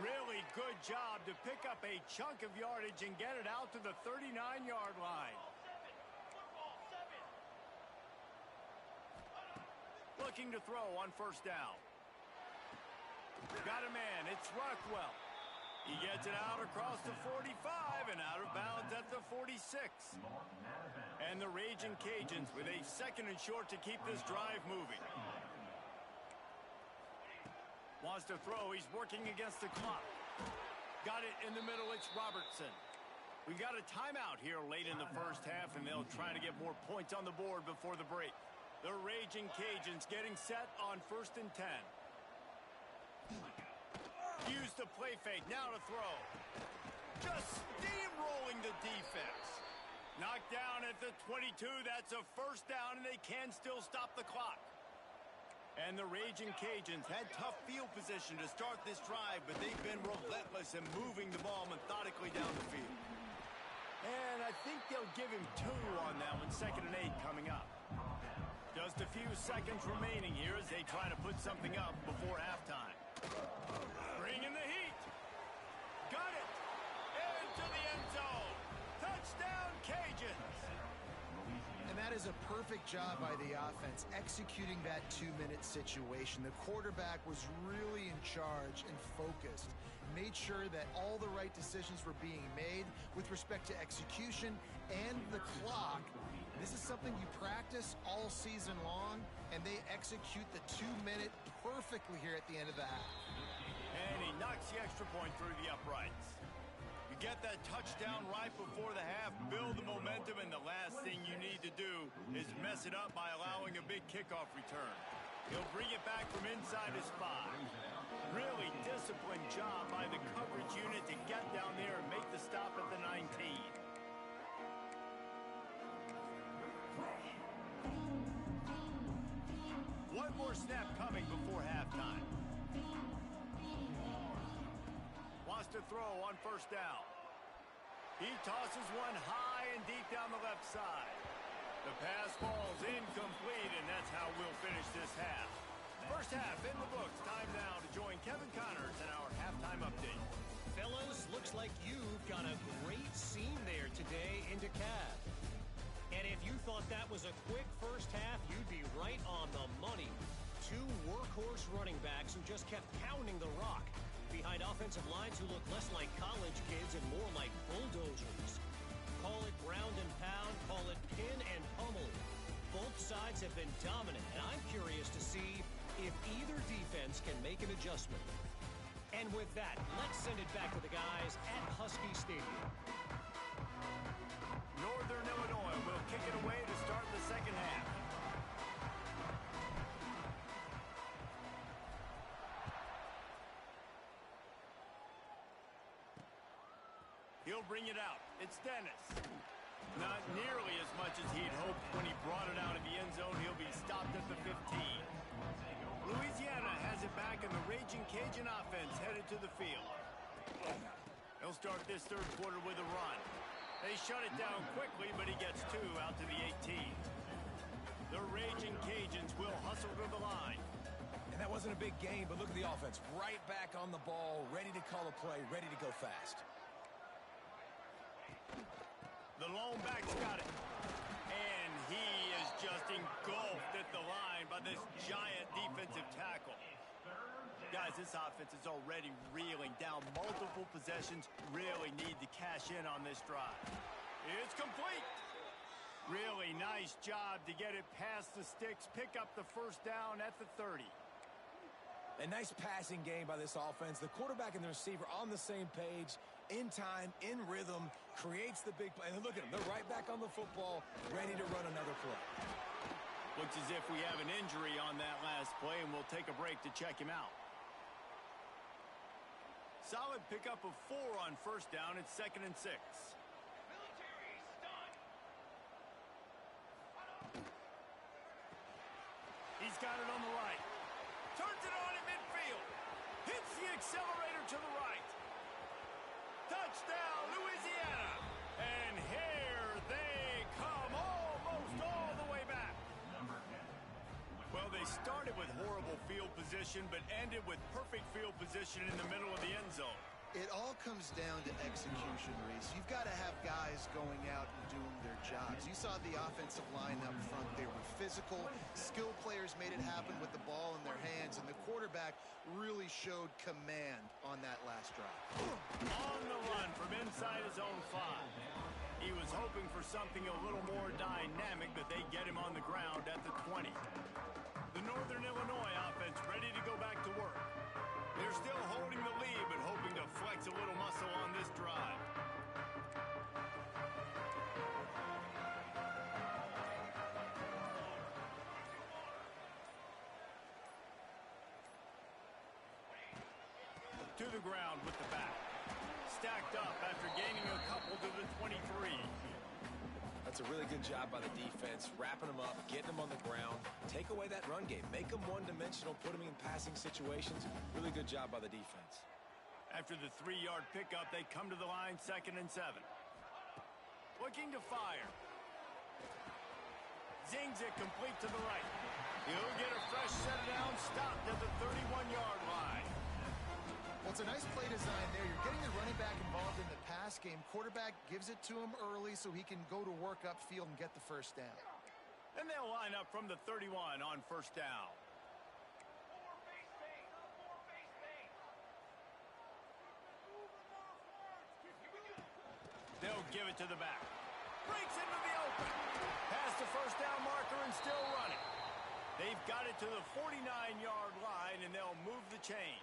Really good job to pick up a chunk of yardage and get it out to the 39-yard line. Looking to throw on first down. Got a man. It's Rockwell. He gets it out across the 45 and out of bounds at the 46. And the Raging Cajuns with a second and short to keep this drive moving. Wants to throw. He's working against the clock. Got it in the middle. It's Robertson. We got a timeout here late in the first half, and they'll try to get more points on the board before the break. The Raging Cajuns getting set on 1st and 10. Use the play fake. Now to throw. Just steamrolling the defense. Knocked down at the 22. That's a first down, and they can still stop the clock. And the Raging Cajuns had tough field position to start this drive, but they've been relentless in moving the ball methodically down the field. And I think they'll give him 2 on that one. 2nd and 8 coming up. Just a few seconds remaining here as they try to put something up before halftime. Bringing the heat. Got it. Into the end zone. Touchdown, Cajuns. And that is a perfect job by the offense executing that 2-minute situation. The quarterback was really in charge and focused. Made sure that all the right decisions were being made with respect to execution and the clock. This is something you practice all season long, and they execute the 2-minute perfectly here at the end of the half. And he knocks the extra point through the uprights. You get that touchdown right before the half, build the momentum, and the last thing you need to do is mess it up by allowing a big kickoff return. He'll bring it back from inside his 5. Really disciplined job by the coverage unit to get down there and make the stop at the 19. One more snap coming before halftime. Wants to throw on first down. He tosses one high and deep down the left side. The pass falls incomplete, and that's how we'll finish this half. First half in the books. Time now to join Kevin Connors in our halftime update. Fellas, looks like you've got a great scene there today in DeKalb. And if you thought that was a quick first half, you'd be right on the money. 2 workhorse running backs who just kept pounding the rock behind offensive lines who look less like college kids and more like bulldozers. Call it ground and pound, call it pin and pummel. Both sides have been dominant, and I'm curious to see if either defense can make an adjustment. And with that, let's send it back to the guys at Husky Stadium. Northern Illinois will kick it away to start the second half. He'll bring it out. It's Dennis. Not nearly as much as he'd hoped when he brought it out of the end zone. He'll be stopped at the 15. Louisiana has it back, and the Raging Cajun offense headed to the field. He'll start this third quarter with a run. They shut it down quickly, but he gets 2 out to the 18. The Raging Cajuns will hustle to the line. And that wasn't a big game, but look at the offense. Right back on the ball, ready to call a play, ready to go fast. The lone back's got it. And he is just engulfed at the line by this giant defensive tackle. Guys, this offense is already reeling down multiple possessions. Really need to cash in on this drive. It's complete. Really nice job to get it past the sticks, pick up the first down at the 30. A nice passing game by this offense. The quarterback and the receiver on the same page, in time, in rhythm, creates the big play. And look at them. They're right back on the football, ready to run another play. Looks as if we have an injury on that last play, and we'll take a break to check him out. Solid pickup of 4 on first down. It's 2nd and 6. He's got it on the right. Turns it on in midfield. Hits the accelerator to the right. Touchdown, Louisiana. And here they come, almost all the way back. Well, they started with horrible field position, but ended with perfect field position in the middle of the end zone. It all comes down to execution, Reese. You've got to have guys going out and doing their jobs. You saw the offensive line up front. They were physical. Skilled players made it happen with the ball in their hands, and the quarterback really showed command on that last drive. On the run from inside his own 5. He was hoping for something a little more dynamic, but they get him on the ground at the 20. The Northern Illinois offense ready to go back to work. They're still holding the lead, but hoping to flex a little muscle on this drive. To the ground with the back. Stacked up after gaining a couple to the 23. That's a really good job by the defense, wrapping them up, getting them on the ground. Take away that run game. Make them one-dimensional, put them in passing situations. Really good job by the defense. After the 3-yard pickup, they come to the line 2nd and 7. Looking to fire. Zings it complete to the right. He'll get a fresh set down, stopped at the 31-yard line. Well, it's a nice play design there. You're getting the running back involved in the pass game. Quarterback gives it to him early so he can go to work upfield and get the first down. And they'll line up from the 31 on first down. They'll give it to the back. Breaks into the open. Past the first down marker and still running. They've got it to the 49-yard line, and they'll move the chains.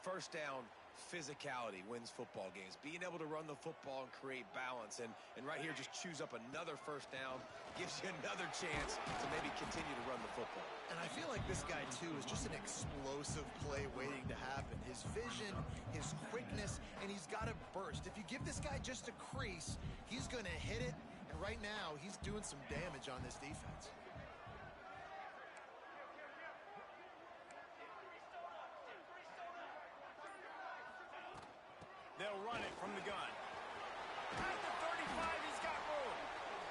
First down, physicality wins football games. Being able to run the football and create balance. And right here, just choose up another first down. Gives you another chance to maybe continue to run the football. And I feel like this guy, too, is just an explosive play waiting to happen. His vision, his quickness, and he's got to burst. If you give this guy just a crease, he's going to hit it. And right now, he's doing some damage on this defense. They'll run it from the gun. At the 35, he's got room.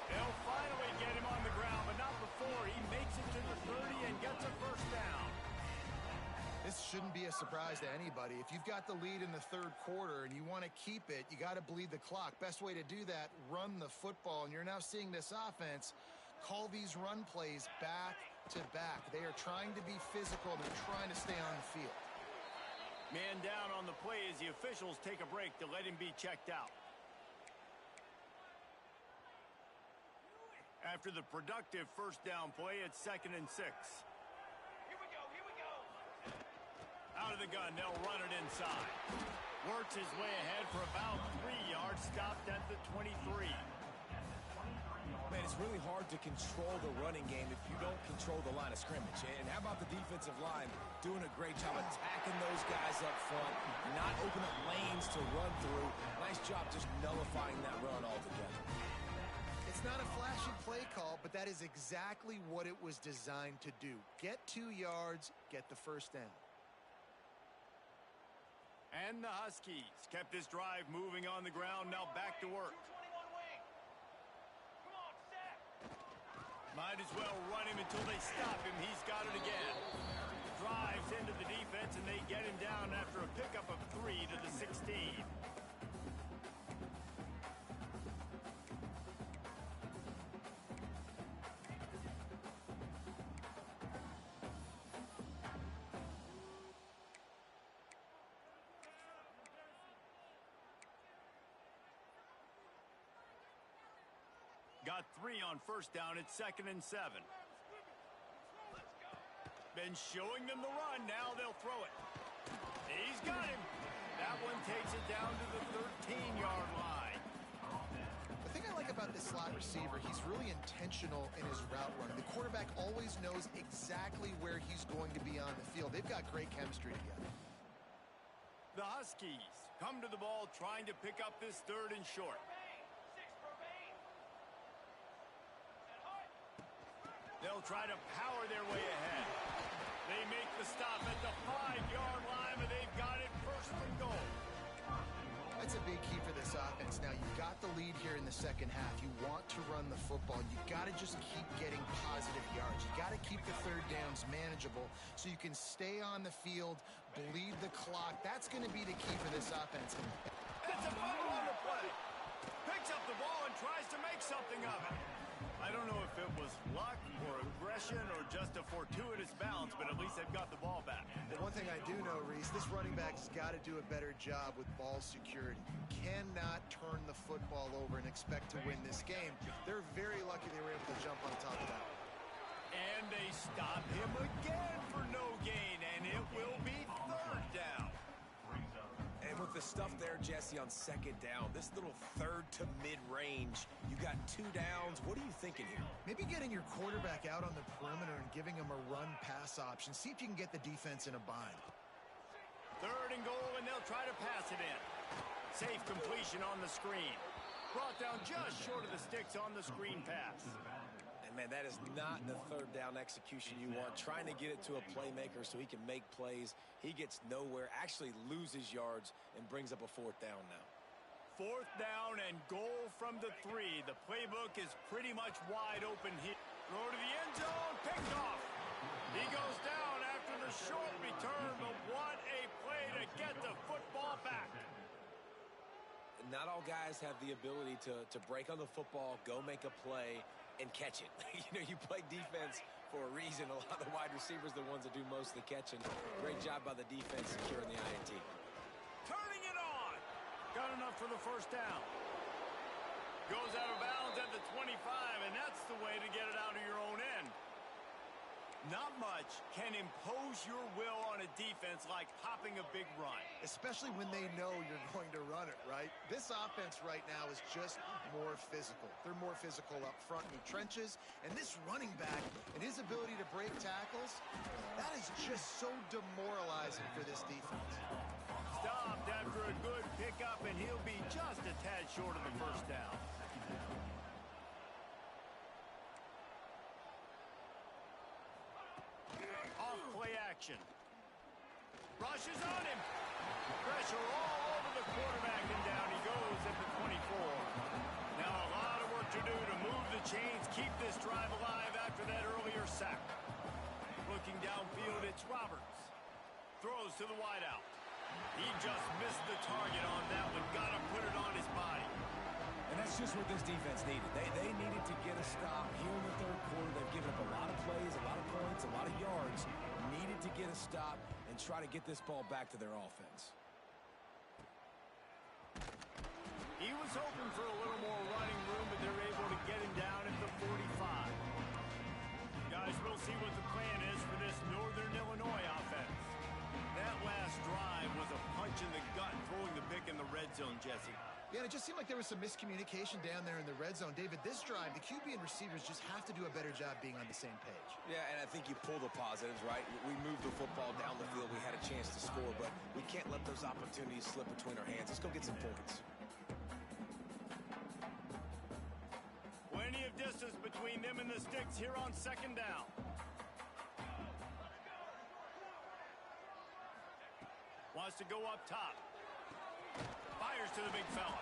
They'll finally get him on the ground, but not before he makes it to the 30 and gets a first down. This shouldn't be a surprise to anybody. If you've got the lead in the third quarter and you want to keep it, you got to bleed the clock. Best way to do that, run the football. And you're now seeing this offense call these run plays back to back. They are trying to be physical. They're trying to stay on the field. Man down on the play as the officials take a break to let him be checked out. After the productive first down play, it's 2nd and 6. Here we go. Out of the gun, they'll run it inside. Works his way ahead for about 3 yards, stopped at the 23. Man, it's really hard to control the running game if you don't control the line of scrimmage. And how about the defensive line doing a great job attacking those guys up front, not opening up lanes to run through. Nice job just nullifying that run altogether. It's not a flashy play call, but that is exactly what it was designed to do. Get 2 yards, get the first down. And the Huskies kept this drive moving on the ground, now back to work. Might as well run him until they stop him. He's got it again. Drives into the defense, and they get him down after a pickup of 3 to the 16. Got 3 on first down. It's 2nd and 7. Been showing them the run. Now they'll throw it. He's got him. That one takes it down to the 13-yard line. The thing I like about this slot receiver, he's really intentional in his route running. The quarterback always knows exactly where he's going to be on the field. They've got great chemistry together. The Huskies come to the ball trying to pick up this 3rd and short. They'll try to power their way ahead. They make the stop at the 5-yard line, but they've got it first and goal. That's a big key for this offense. Now, you've got the lead here in the second half. You want to run the football. You've got to just keep getting positive yards. You've got to keep the third downs manageable so you can stay on the field, bleed the clock. That's going to be the key for this offense. It's a fumble on the play. Picks up the ball and tries to make something of it. I don't know if it was luck or aggression or just a fortuitous bounce, but at least they've got the ball back. Well, one thing I do know, Reese, this running back's got to do a better job with ball security. You cannot turn the football over and expect to win this game. They're very lucky they were able to jump on top of that. And they stop him again for no gain, and it will be third down. And with the stuff there, Jesse, on second down, this little third to mid-range, you got 2 downs. What are you thinking here? Maybe getting your quarterback out on the perimeter and giving him a run-pass option. See if you can get the defense in a bind. Third and goal, and they'll try to pass it in. Safe completion on the screen. Brought down just short of the sticks on the screen pass. Man, that is not the third down execution you want. Trying to get it to a playmaker so he can make plays. He gets nowhere, actually loses yards, and brings up a 4th down now. 4th down and goal from the 3. The playbook is pretty much wide open here. Throw to the end zone, picked off. He goes down after the short return, but what a play to get the football back. Not all guys have the ability to break on the football, go make a play, and catch it. You play defense for a reason. A lot of the wide receivers are the ones that do most of the catching. Great job by the defense securing the INT. Turning it on. Got enough for the first down. Goes out of bounds at the 25, and that's the way to get it out of your own end. Not much can impose your will on a defense like popping a big run. Especially when they know you're going to run it, right? This offense right now is just more physical. They're more physical up front in the trenches. And this running back and his ability to break tackles, that is just so demoralizing for this defense. Stopped after a good pickup, and he'll be just a tad short of the first down. Off-play action. Rushes on him. Pressure all over the quarterback, and down he goes at the 24. Now a lot of work to do to move the chains, keep this drive alive after that earlier sack. Looking downfield, it's Roberts. Throws to the wideout. He just missed the target on that one. Got to put it on his body. And that's just what this defense needed. They needed to get a stop here in the third quarter. They've given up a lot of plays, a lot of points, a lot of yards. Needed to get a stop and try to get this ball back to their offense. He was hoping for a little more running room, but they're able to get him down at the 45. Guys, we'll see what the plan is for this Northern Illinois offense. That last drive was a punch in the gut, throwing the pick in the red zone, Jesse. Yeah, it just seemed like there was some miscommunication down there in the red zone. David, this drive, the QB and receivers just have to do a better job being on the same page. Yeah, and I think you pull the positives, right? We moved the football down the field. We had a chance to score, but we can't let those opportunities slip between our hands. Let's go get some points. Plenty of distance between them and the sticks here on second down. Wants to go up top. Fires to the big fella.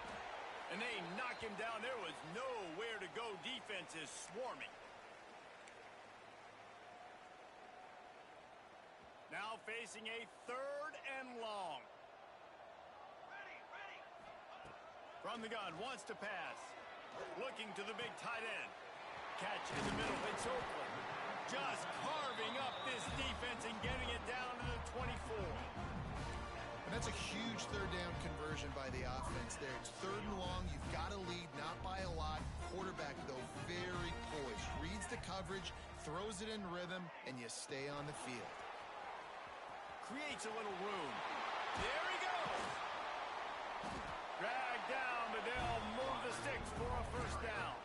And they knock him down. There was nowhere to go. Defense is swarming. Now facing a third and long. From the gun, wants to pass. Looking to the big tight end. Catch in the middle. It's Oakland. Just carving up this defense and getting it down to the 24. And that's a huge third down conversion by the offense there. It's third and long. You've got to lead, not by a lot. Quarterback, though, very poised. Reads the coverage, throws it in rhythm, and you stay on the field. Creates a little room. There he goes. Dragged down, but they'll move the sticks for a first down.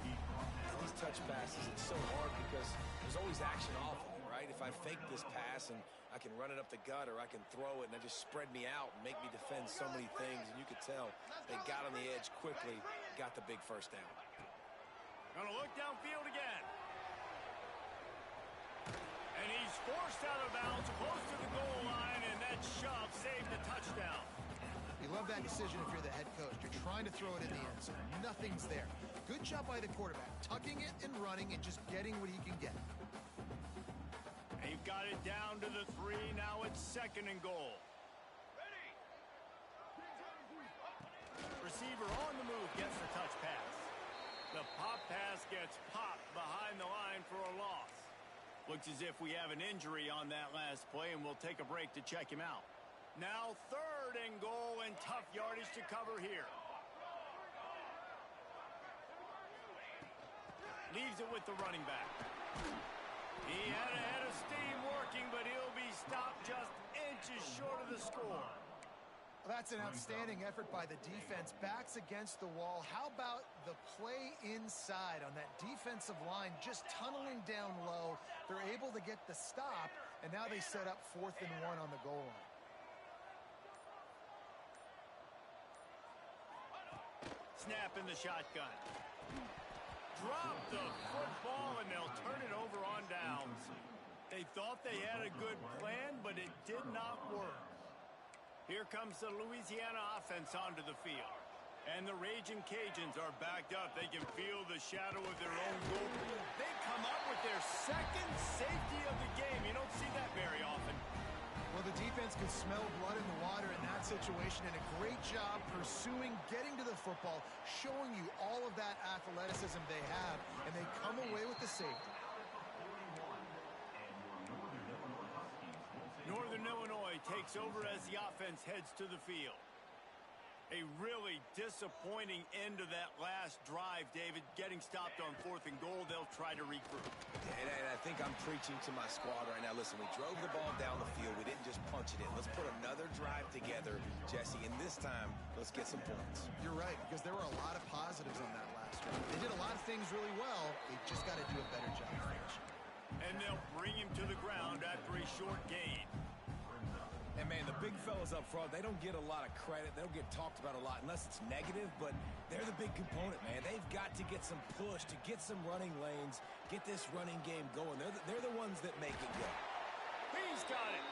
These touch passes, it's so hard because there's always action off of it, right? If I fake this pass and I can run it up the gut or I can throw it and they just spread me out and make me defend so many things, and you could tell they got on the edge quickly, got the big first down. Gonna look downfield again. And he's forced out of bounds close to the goal line, and that shove saved the touchdown. You love that decision if you're the head coach. You're trying to throw it in the end zone. Nothing's there. Good job by the quarterback, tucking it and running and just getting what he can get. They've got it down to the 3. Now it's 2nd and goal. Receiver on the move gets the touch pass. The pop pass gets popped behind the line for a loss. Looks as if we have an injury on that last play, and we'll take a break to check him out. Now 3rd and goal, and tough yardage to cover here. Leaves it with the running back. He had a head of steam working, but he'll be stopped just inches short of the score. Well, that's an outstanding effort by the defense. Backs against the wall. How about the play inside on that defensive line, just tunneling down low? They're able to get the stop, and now they set up 4th and 1 on the goal line. Snap in the shotgun. Drop the football, and they'll turn it over on downs. They thought they had a good plan, but it did not work. Here comes the Louisiana offense onto the field. And the Raging Cajuns are backed up. They can feel the shadow of their own goal. They come up with their 2nd safety of the game. You don't see that very often. Well, the defense could smell blood in the water in that situation, and a great job pursuing, getting to the football, showing you all of that athleticism they have, and they come away with the safety. Northern Illinois takes over as the offense heads to the field. A really disappointing end to that last drive, David. Getting stopped on 4th and goal, they'll try to regroup. And I think I'm preaching to my squad right now. Listen, we drove the ball down the field. We didn't just punch it in. Let's put another drive together, Jesse, and this time, let's get some points. You're right, because there were a lot of positives on that last drive. They did a lot of things really well. They just got to do a better job finishing. And they'll bring him to the ground after a short gain. And, man, the big fellas up front, they don't get a lot of credit. They don't get talked about a lot unless it's negative, but they're the big component, man. They've got to get some push, to get some running lanes, get this running game going. They're the ones that make it go. He's got it.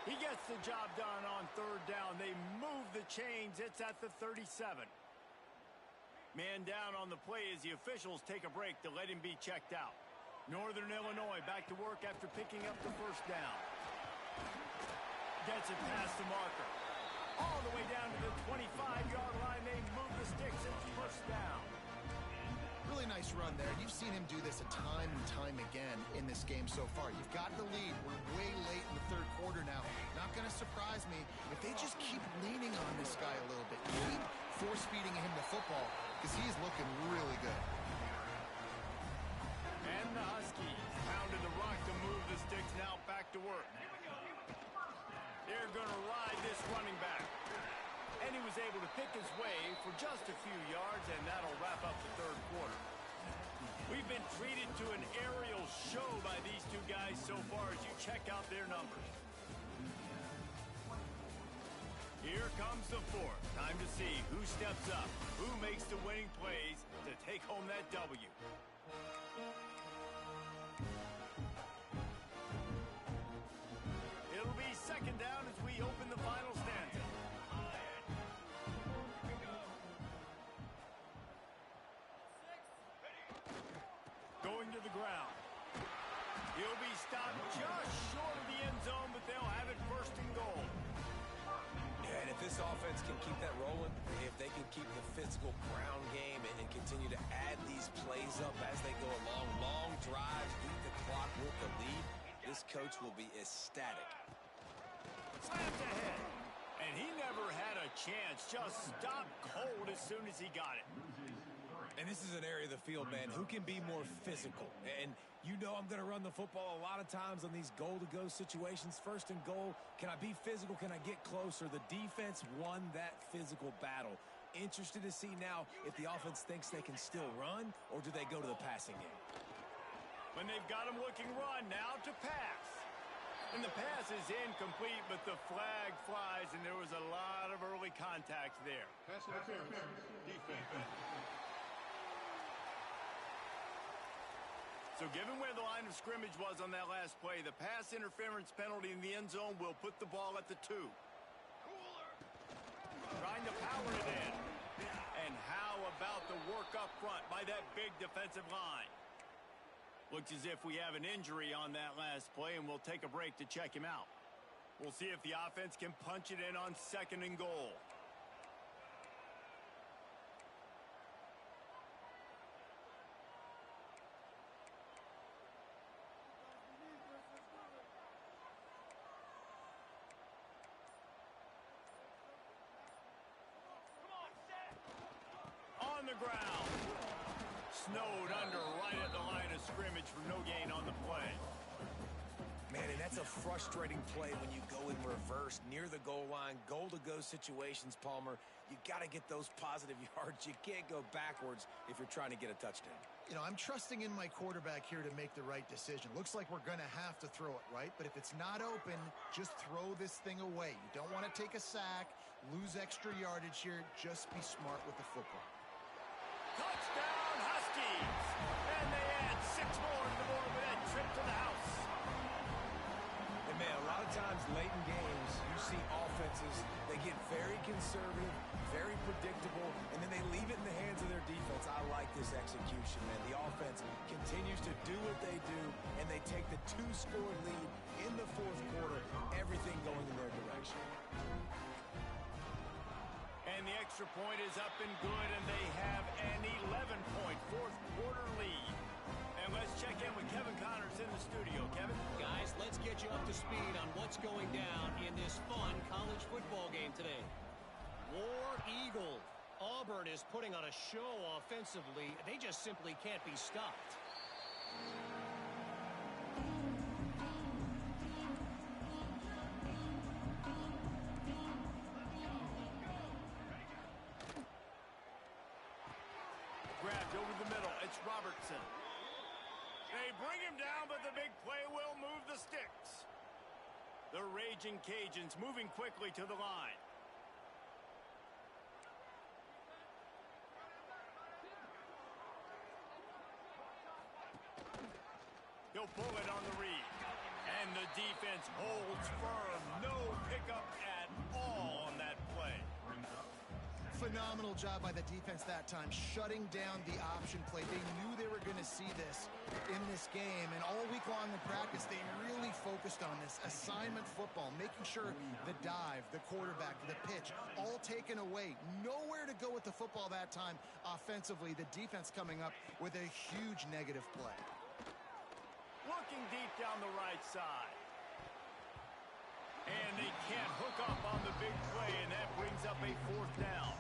He gets the job done on 3rd down. They move the chains. It's at the 37. Man down on the play as the officials take a break to let him be checked out. Northern Illinois back to work after picking up the 1st down. Gets it past the marker. All the way down to the 25-yard line. They move the sticks and push down. Really nice run there. You've seen him do this a time and time again in this game so far. You've got the lead. We're way late in the 3rd quarter now. Not going to surprise me if they just keep leaning on this guy a little bit. Keep force-feeding him the football because he's looking really good. And the Huskies pounded the rock to move the sticks. Now back to work. They're going to ride this running back. And he was able to pick his way for just a few yards, and that'll wrap up the 3rd quarter. We've been treated to an aerial show by these two guys so far as you check out their numbers. Here comes the 4th. Time to see who steps up, who makes the winning plays to take home that W. It'll be 2nd down as we open the final stanza. Going to the ground. He'll be stopped just short of the end zone, but they'll have it 1st and goal. Yeah, and if this offense can keep that rolling, if they can keep the physical ground game and continue to add these plays up as they go along, long drives, beat the clock with the lead, this coach will be ecstatic. Slams ahead. And he never had a chance. Just stopped cold as soon as he got it. And this is an area of the field, man, who can be more physical. And you know I'm going to run the football a lot of times on these goal-to-go situations. 1st and goal, can I be physical? Can I get closer? The defense won that physical battle. Interested to see now if the offense thinks they can still run, or do they go to the passing game? When they've got him looking run, now to pass. And the pass is incomplete, but the flag flies, and there was a lot of early contact there. Pass interference. Defense. So So given where the line of scrimmage was on that last play, the pass interference penalty in the end zone will put the ball at the 2. Trying to power it in. And how about the work up front by that big defensive line? Looks as if we have an injury on that last play, and we'll take a break to check him out. We'll see if the offense can punch it in on 2nd and goal. On the ground. Snowed under right at the line of scrimmage for no gain on the play. Man, and that's a frustrating play when you go in reverse near the goal line, goal-to-go situations, Palmer. You got to get those positive yards. You can't go backwards if you're trying to get a touchdown. You know, I'm trusting in my quarterback here to make the right decision. Looks like we're going to have to throw it, right? But if it's not open, just throw this thing away. You don't want to take a sack, lose extra yardage here. Just be smart with the football. Touchdown, Huskies! And they add 6 more to the board with that trip to the house. And man, a lot of times late in games, you see offenses, they get very conservative, very predictable, and then they leave it in the hands of their defense. I like this execution, man. The offense continues to do what they do, and they take the 2-score lead in the 4th quarter, everything going in their direction. And the extra point is up and good, and they have an 11-point 4th quarter lead. And let's check in with Kevin Connors in the studio. Kevin? Guys, let's get you up to speed on what's going down in this fun college football game today. War Eagle. Auburn is putting on a show offensively. They just simply can't be stopped. Grabbed over the middle. It's Robertson. They bring him down, but the big play will move the sticks. The Raging Cajuns moving quickly to the line. He'll pull it on the read. And the defense holds firm. No pickup at all on that play. Phenomenal job by the defense that time, shutting down the option play. They knew they were going to see this in this game, and all week long in practice, they really focused on this assignment football, making sure the dive, the quarterback, the pitch, all taken away. Nowhere to go with the football that time offensively. The defense coming up with a huge negative play. Looking deep down the right side. And they can't hook up on the big play, and that brings up a 4th down.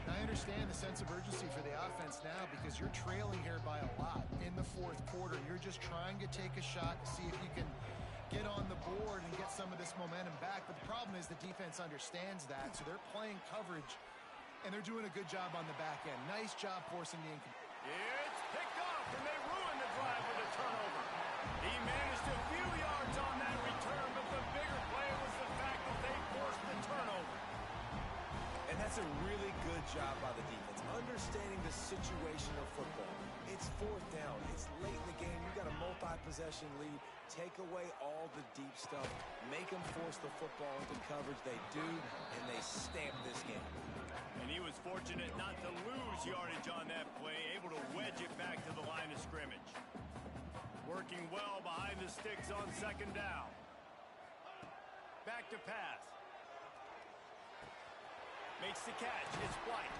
I understand the sense of urgency for the offense now because you're trailing here by a lot in the 4th quarter. You're just trying to take a shot to see if you can get on the board and get some of this momentum back. But the problem is the defense understands that, so they're playing coverage, and they're doing a good job on the back end. Nice job forcing the incomplete. It's picked off, and they ruin the drive with a turnover. He managed a few yards on that return, but the bigger play was the fact that they forced the turnover. And that's a really good job by the defense, understanding the situation of football. It's 4th down. It's late in the game. You've got a multi-possession lead. Take away all the deep stuff. Make them force the football into coverage. They do, and they stamp this game. And he was fortunate not to lose yardage on that play, able to wedge it back to the line of scrimmage. Working well behind the sticks on 2nd down. Back to pass. Makes the catch. It's White.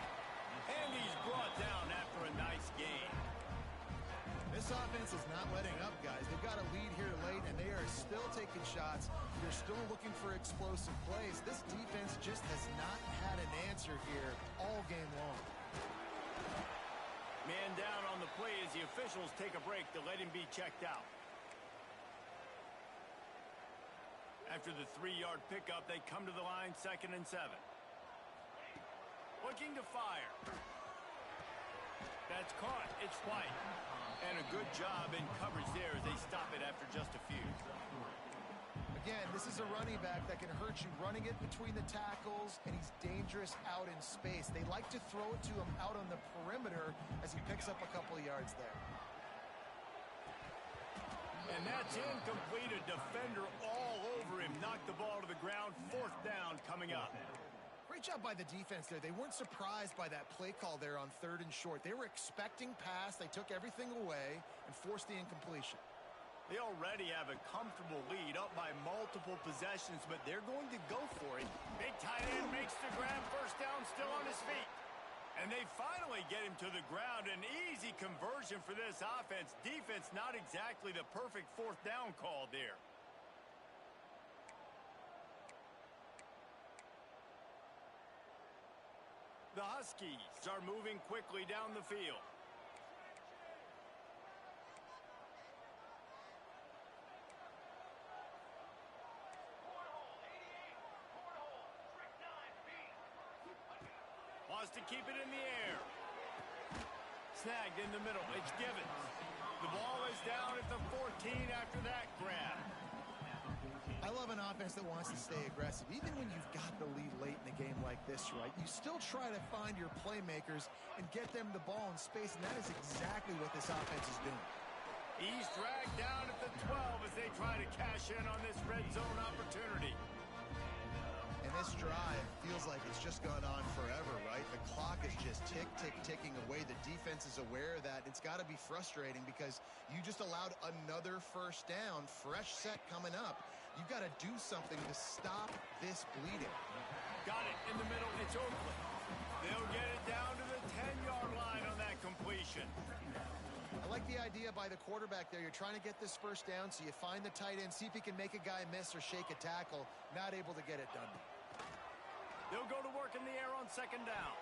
And he's brought down after a nice gain. This offense is not letting up, guys. They've got a lead here late, and they are still taking shots. They're still looking for explosive plays. This defense just has not had an answer here all game long. Man down on the play as the officials take a break to let him be checked out. After the 3-yard pickup, they come to the line 2nd and 7. Looking to fire. That's caught. It's White. And a good job in coverage there as they stop it after just a few. Again, this is a running back that can hurt you running it between the tackles, and he's dangerous out in space. They like to throw it to him out on the perimeter as he picks up a couple of yards there. And that's incomplete. A defender all over him. Knocked the ball to the ground. 4th down coming up. Great job by the defense there. They weren't surprised by that play call there on 3rd and short. They were expecting pass. They took everything away and forced the incompletion. They already have a comfortable lead, up by multiple possessions, but they're going to go for it. Big tight end makes the grab. 1st down, still on his feet. And they finally get him to the ground. An easy conversion for this offense. Defense not exactly the perfect 4th down call there. The Huskies are moving quickly down the field. Wants to keep it in the air. Snagged in the middle. It's Givens. The ball is down at the 14 after that grab. I love an offense that wants to stay aggressive. Even when you've got the lead late in a game like this, right, you still try to find your playmakers and get them the ball in space, and that is exactly what this offense is doing. He's dragged down at the 12 as they try to cash in on this red zone opportunity. And this drive feels like it's just gone on forever, right? The clock is just ticking away. The defense is aware of that. It's got to be frustrating because you just allowed another 1st down, fresh set coming up. You've got to do something to stop this bleeding. Got it in the middle. It's Oakland. They'll get it down to the 10-yard line on that completion. I like the idea by the quarterback there. You're trying to get this 1st down, so you find the tight end, see if he can make a guy miss or shake a tackle. Not able to get it done. They'll go to work in the air on 2nd down.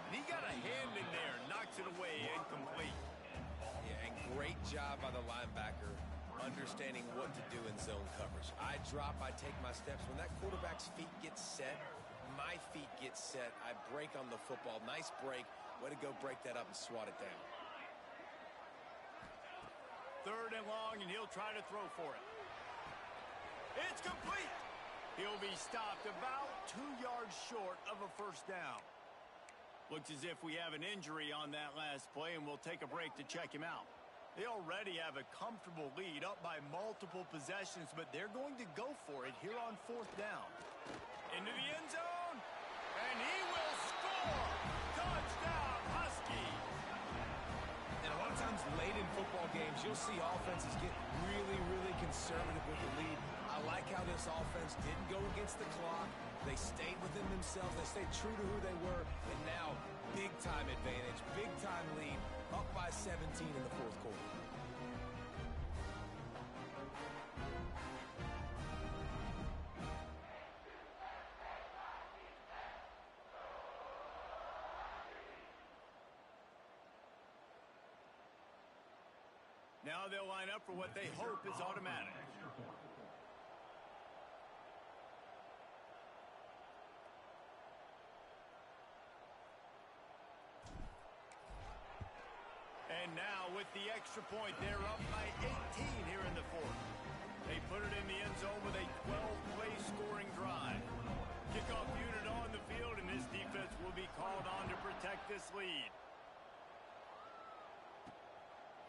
And he got a hand in there, knocks it away, incomplete. Yeah, and great job by the linebacker understanding what to do in zone coverage. I drop, I take my steps. When that quarterback's feet get set, my feet get set. I break on the football. Nice break. Way to go break that up and swat it down. 3rd and long, and he'll try to throw for it. It's complete. He'll be stopped about 2 yards short of a 1st down. Looks as if we have an injury on that last play, and we'll take a break to check him out. They already have a comfortable lead, up by multiple possessions, but they're going to go for it here on 4th down. Into the end zone, and he will score! Touchdown, Huskies! And a lot of times late in football games, you'll see offenses get really conservative with the lead. I like how this offense didn't go against the clock. They stayed within themselves. They stayed true to who they were. And now, big-time advantage, big-time lead, up by 17 in the 4th quarter. Now they'll line up for what they hope is automatic. And now with the extra point, they're up by 18 here in the 4th. They put it in the end zone with a 12-play scoring drive. Kickoff unit on the field, and this defense will be called on to protect this lead.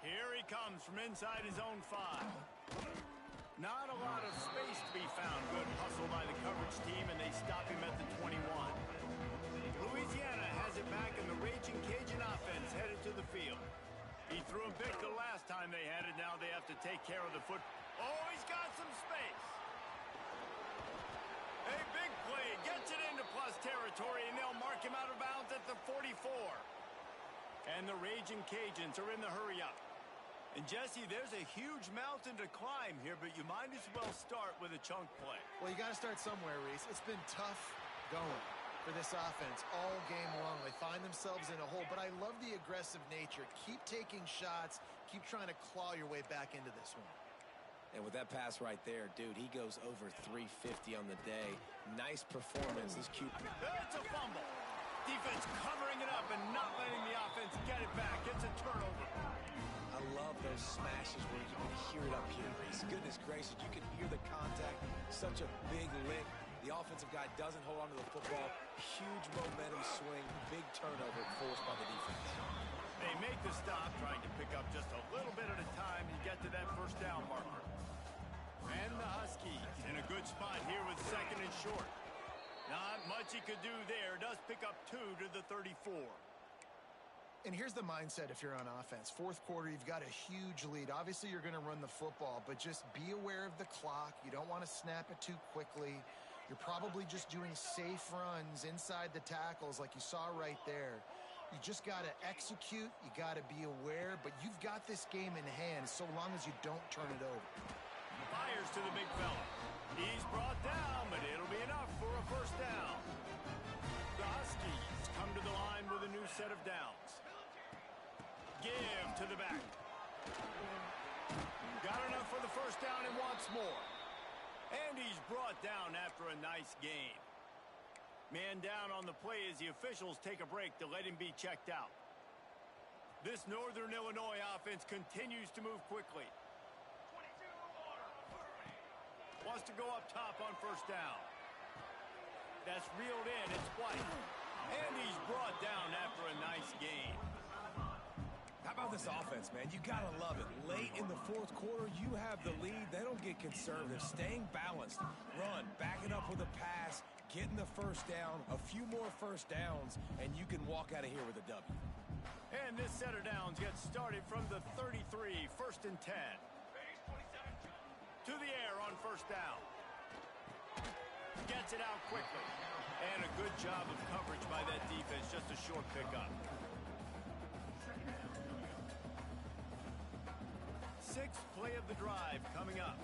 Here he comes from inside his own 5. Not a lot of space to be found. Good hustle by the coverage team, and they stop him at the 21. Louisiana has it back, and the Raging Cajun offense headed to the field. He threw him big the last time they had it. Now they have to take care of the foot. Oh, he's got some space. A big play. Gets it into plus territory, and they'll mark him out of bounds at the 44. And the Raging Cajuns are in the hurry-up. And, Jesse, there's a huge mountain to climb here, but you might as well start with a chunk play. Well, you got to start somewhere, Reese. It's been tough going for this offense all game long. They find themselves in a hole, but I love the aggressive nature. Keep taking shots. Keep trying to claw your way back into this one. And with that pass right there, dude, he goes over 350 on the day. Nice performance. This cute. That's a fumble. Defense covering it up and not letting the offense get it back. It's a turnover. I love those smashes where you can hear it up here, Reese. Goodness gracious, you can hear the contact. Such a big lick. The offensive guy doesn't hold on to the football. Huge momentum swing. Big turnover forced by the defense. They make the stop, trying to pick up just a little bit at a time to get to that first down marker. And the Huskies in a good spot here with second and short. Not much he could do there. Does pick up 2 to the 34. And here's the mindset if you're on offense. Fourth quarter, you've got a huge lead. Obviously, you're going to run the football, but just be aware of the clock. You don't want to snap it too quickly. You're probably just doing safe runs inside the tackles like you saw right there. You just got to execute. You got to be aware, but you've got this game in hand so long as you don't turn it over. Fires to the big fella. He's brought down, but it'll be enough for a first down. The Huskies come to the line with a new set of downs. Give to the back. Got enough for the first down and wants more. And he's brought down after a nice gain. Man down on the play as the officials take a break to let him be checked out. This Northern Illinois offense continues to move quickly. Wants to go up top on first down. That's reeled in. It's White. And he's brought down after a nice gain. How about this offense, man? You got to love it. Late in the fourth quarter, you have the lead. They don't get conservative. Staying balanced. Run. Back it up with a pass. Getting the first down. A few more first downs, and you can walk out of here with a W. And this set of downs gets started from the 33, first and 10. To the air on first down. Gets it out quickly. And a good job of coverage by that defense. Just a short pickup. Sixth play of the drive coming up.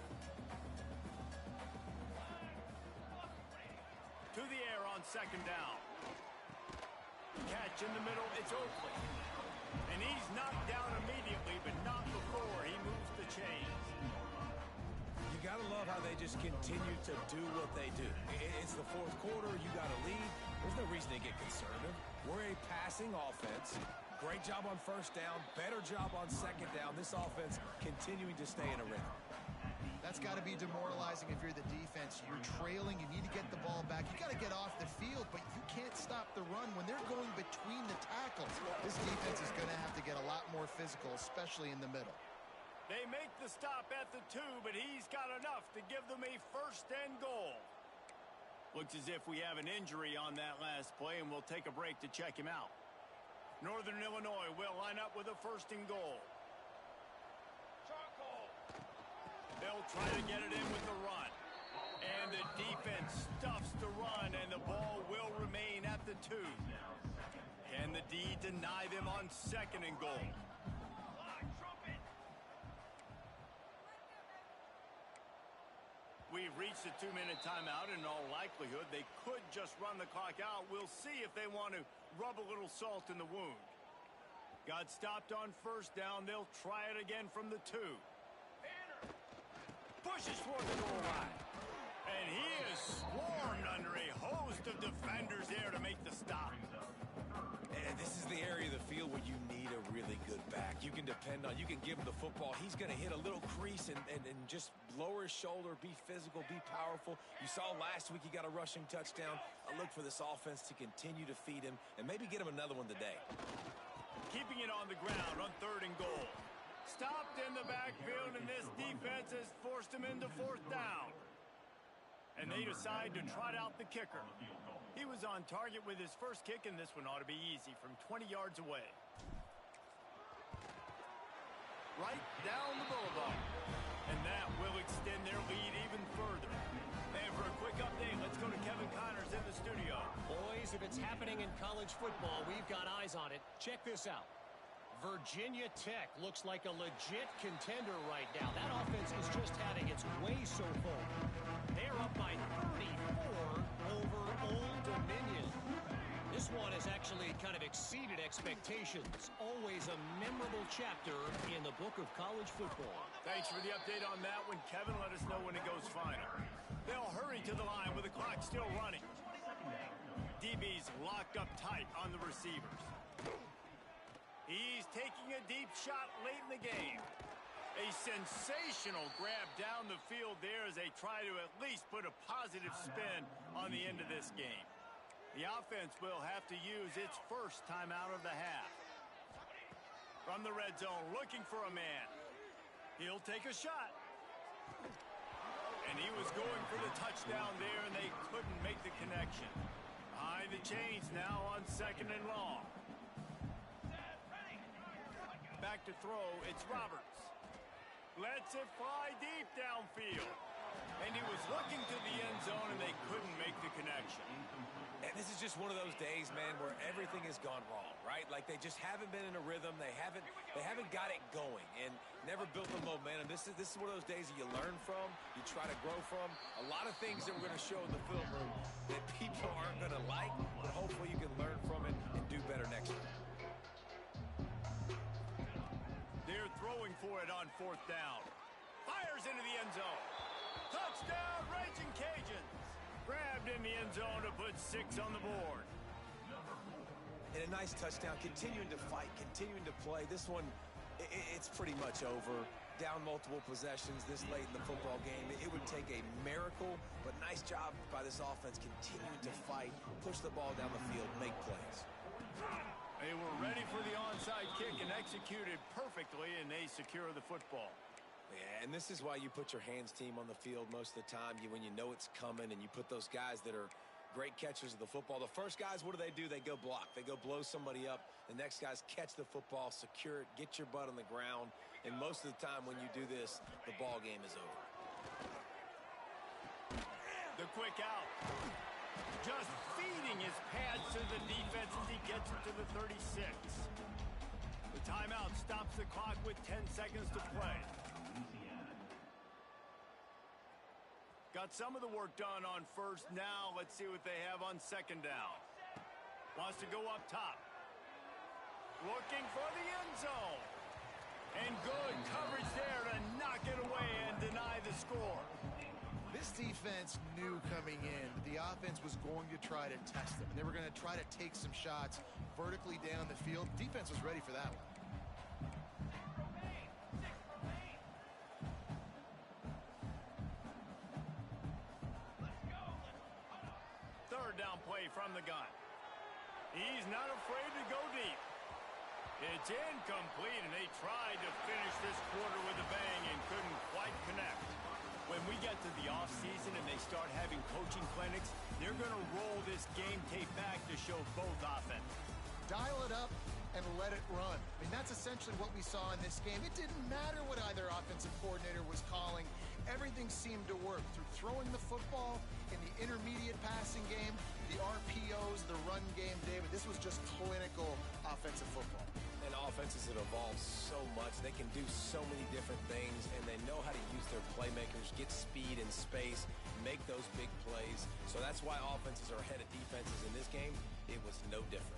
To the air on second down. Catch in the middle. It's Oakley. And he's knocked down immediately, but not before he moves the chains. You got to love how they just continue to do what they do. It's the fourth quarter. You got to lead. There's no reason to get conservative. We're a passing offense. Great job on first down. Better job on second down. This offense continuing to stay in a rhythm. That's got to be demoralizing if you're the defense. You're trailing. You need to get the ball back. You got to get off the field, but you can't stop the run when they're going between the tackles. This defense is going to have to get a lot more physical, especially in the middle. They make the stop at the 2, but he's got enough to give them a first and goal. Looks as if we have an injury on that last play, and we'll take a break to check him out. Northern Illinois will line up with a first and goal. They'll try to get it in with the run. And the defense stuffs the run, and the ball will remain at the 2. Can the D deny them on second and goal? We've reached the 2-minute timeout. In all likelihood, they could just run the clock out. We'll see if they want to rub a little salt in the wound. Got stopped on first down. They'll try it again from the 2. Pushes toward the goal line. And he is swarmed under a host of defenders there to make the stop. And this is the area of the field where you need a really good back. You can depend on, you can give him the football. He's going to hit a little crease and just lower his shoulder, be physical, be powerful. You saw last week he got a rushing touchdown. I look for this offense to continue to feed him and maybe get him another one today. Keeping it on the ground on third and goal. Stopped in the backfield, and this defense has forced him into fourth down. And they decide to trot out the kicker. He was on target with his first kick, and this one ought to be easy from 20 yards away. Right down the boulevard. And that will extend their lead even further. And for a quick update, let's go to Kevin Connors in the studio. Boys, if it's happening in college football, we've got eyes on it. Check this out. Virginia Tech looks like a legit contender right now. That offense is just having its way so far. They're up by 34 over Old Dominion. This one has actually kind of exceeded expectations. Always a memorable chapter in the book of college football. Thanks for the update on that one, Kevin. Let us know when it goes final. They'll hurry to the line with the clock still running. DB's locked up tight on the receivers. He's taking a deep shot late in the game. A sensational grab down the field there as they try to at least put a positive spin on the end of this game. The offense will have to use its first timeout of the half. From the red zone, looking for a man. He'll take a shot. And he was going for the touchdown there, and they couldn't make the connection. Behind the chains now on 2nd and long. Back to throw, it's Roberts. Lets it fly deep downfield. And he was looking to the end zone, and they couldn't make the connection. And this is just one of those days, man, where everything has gone wrong, right? Like they just haven't been in a rhythm. They haven't got it going and never built the momentum. This is one of those days that you learn from, you try to grow from. A lot of things that we're going to show in the film room that people aren't going to like, but hopefully you can learn from it and do better next time. They're throwing for it on 4th down. Fires into the end zone. Touchdown, Raging Cajuns. Grabbed in the end zone to put 6 on the board. And a nice touchdown, continuing to fight, continuing to play. This one, it's pretty much over. Down multiple possessions this late in the football game. It would take a miracle, but nice job by this offense continuing to fight, push the ball down the field, make plays. They were ready for the onside kick and executed perfectly, and they secure the football. Yeah, and this is why you put your hands team on the field most of the time. When you know it's coming, and you put those guys that are great catchers of the football. The first guys, what do? They go block. They go blow somebody up. The next guys catch the football, secure it, get your butt on the ground. And most of the time when you do this, the ball game is over. The quick out. Just feeding his pads to the defense as he gets it to the 36. The timeout stops the clock with 10 seconds to play. Got some of the work done on 1st. Now let's see what they have on 2nd down. Wants to go up top. Looking for the end zone. And good coverage there to knock it away and deny the score. This defense knew coming in that the offense was going to try to test them. They were going to try to take some shots vertically down the field. Defense was ready for that one. 3rd down play from the gun. He's not afraid to go deep. It's incomplete, and they tried to finish this quarter with a bang and couldn't quite connect. When we get to the offseason and they start having coaching clinics, they're going to roll this game tape back to show both offenses. Dial it up and let it run. I mean, that's essentially what we saw in this game. It didn't matter what either offensive coordinator was calling. Everything seemed to work through throwing the football in the intermediate passing game, the RPOs, the run game, David. This was just clinical offensive football. And offenses that evolve so much. They can do so many different things, and they know how to use their playmakers, get speed and space, make those big plays. So that's why offenses are ahead of defenses in this game. It was no different.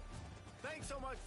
Thanks so much for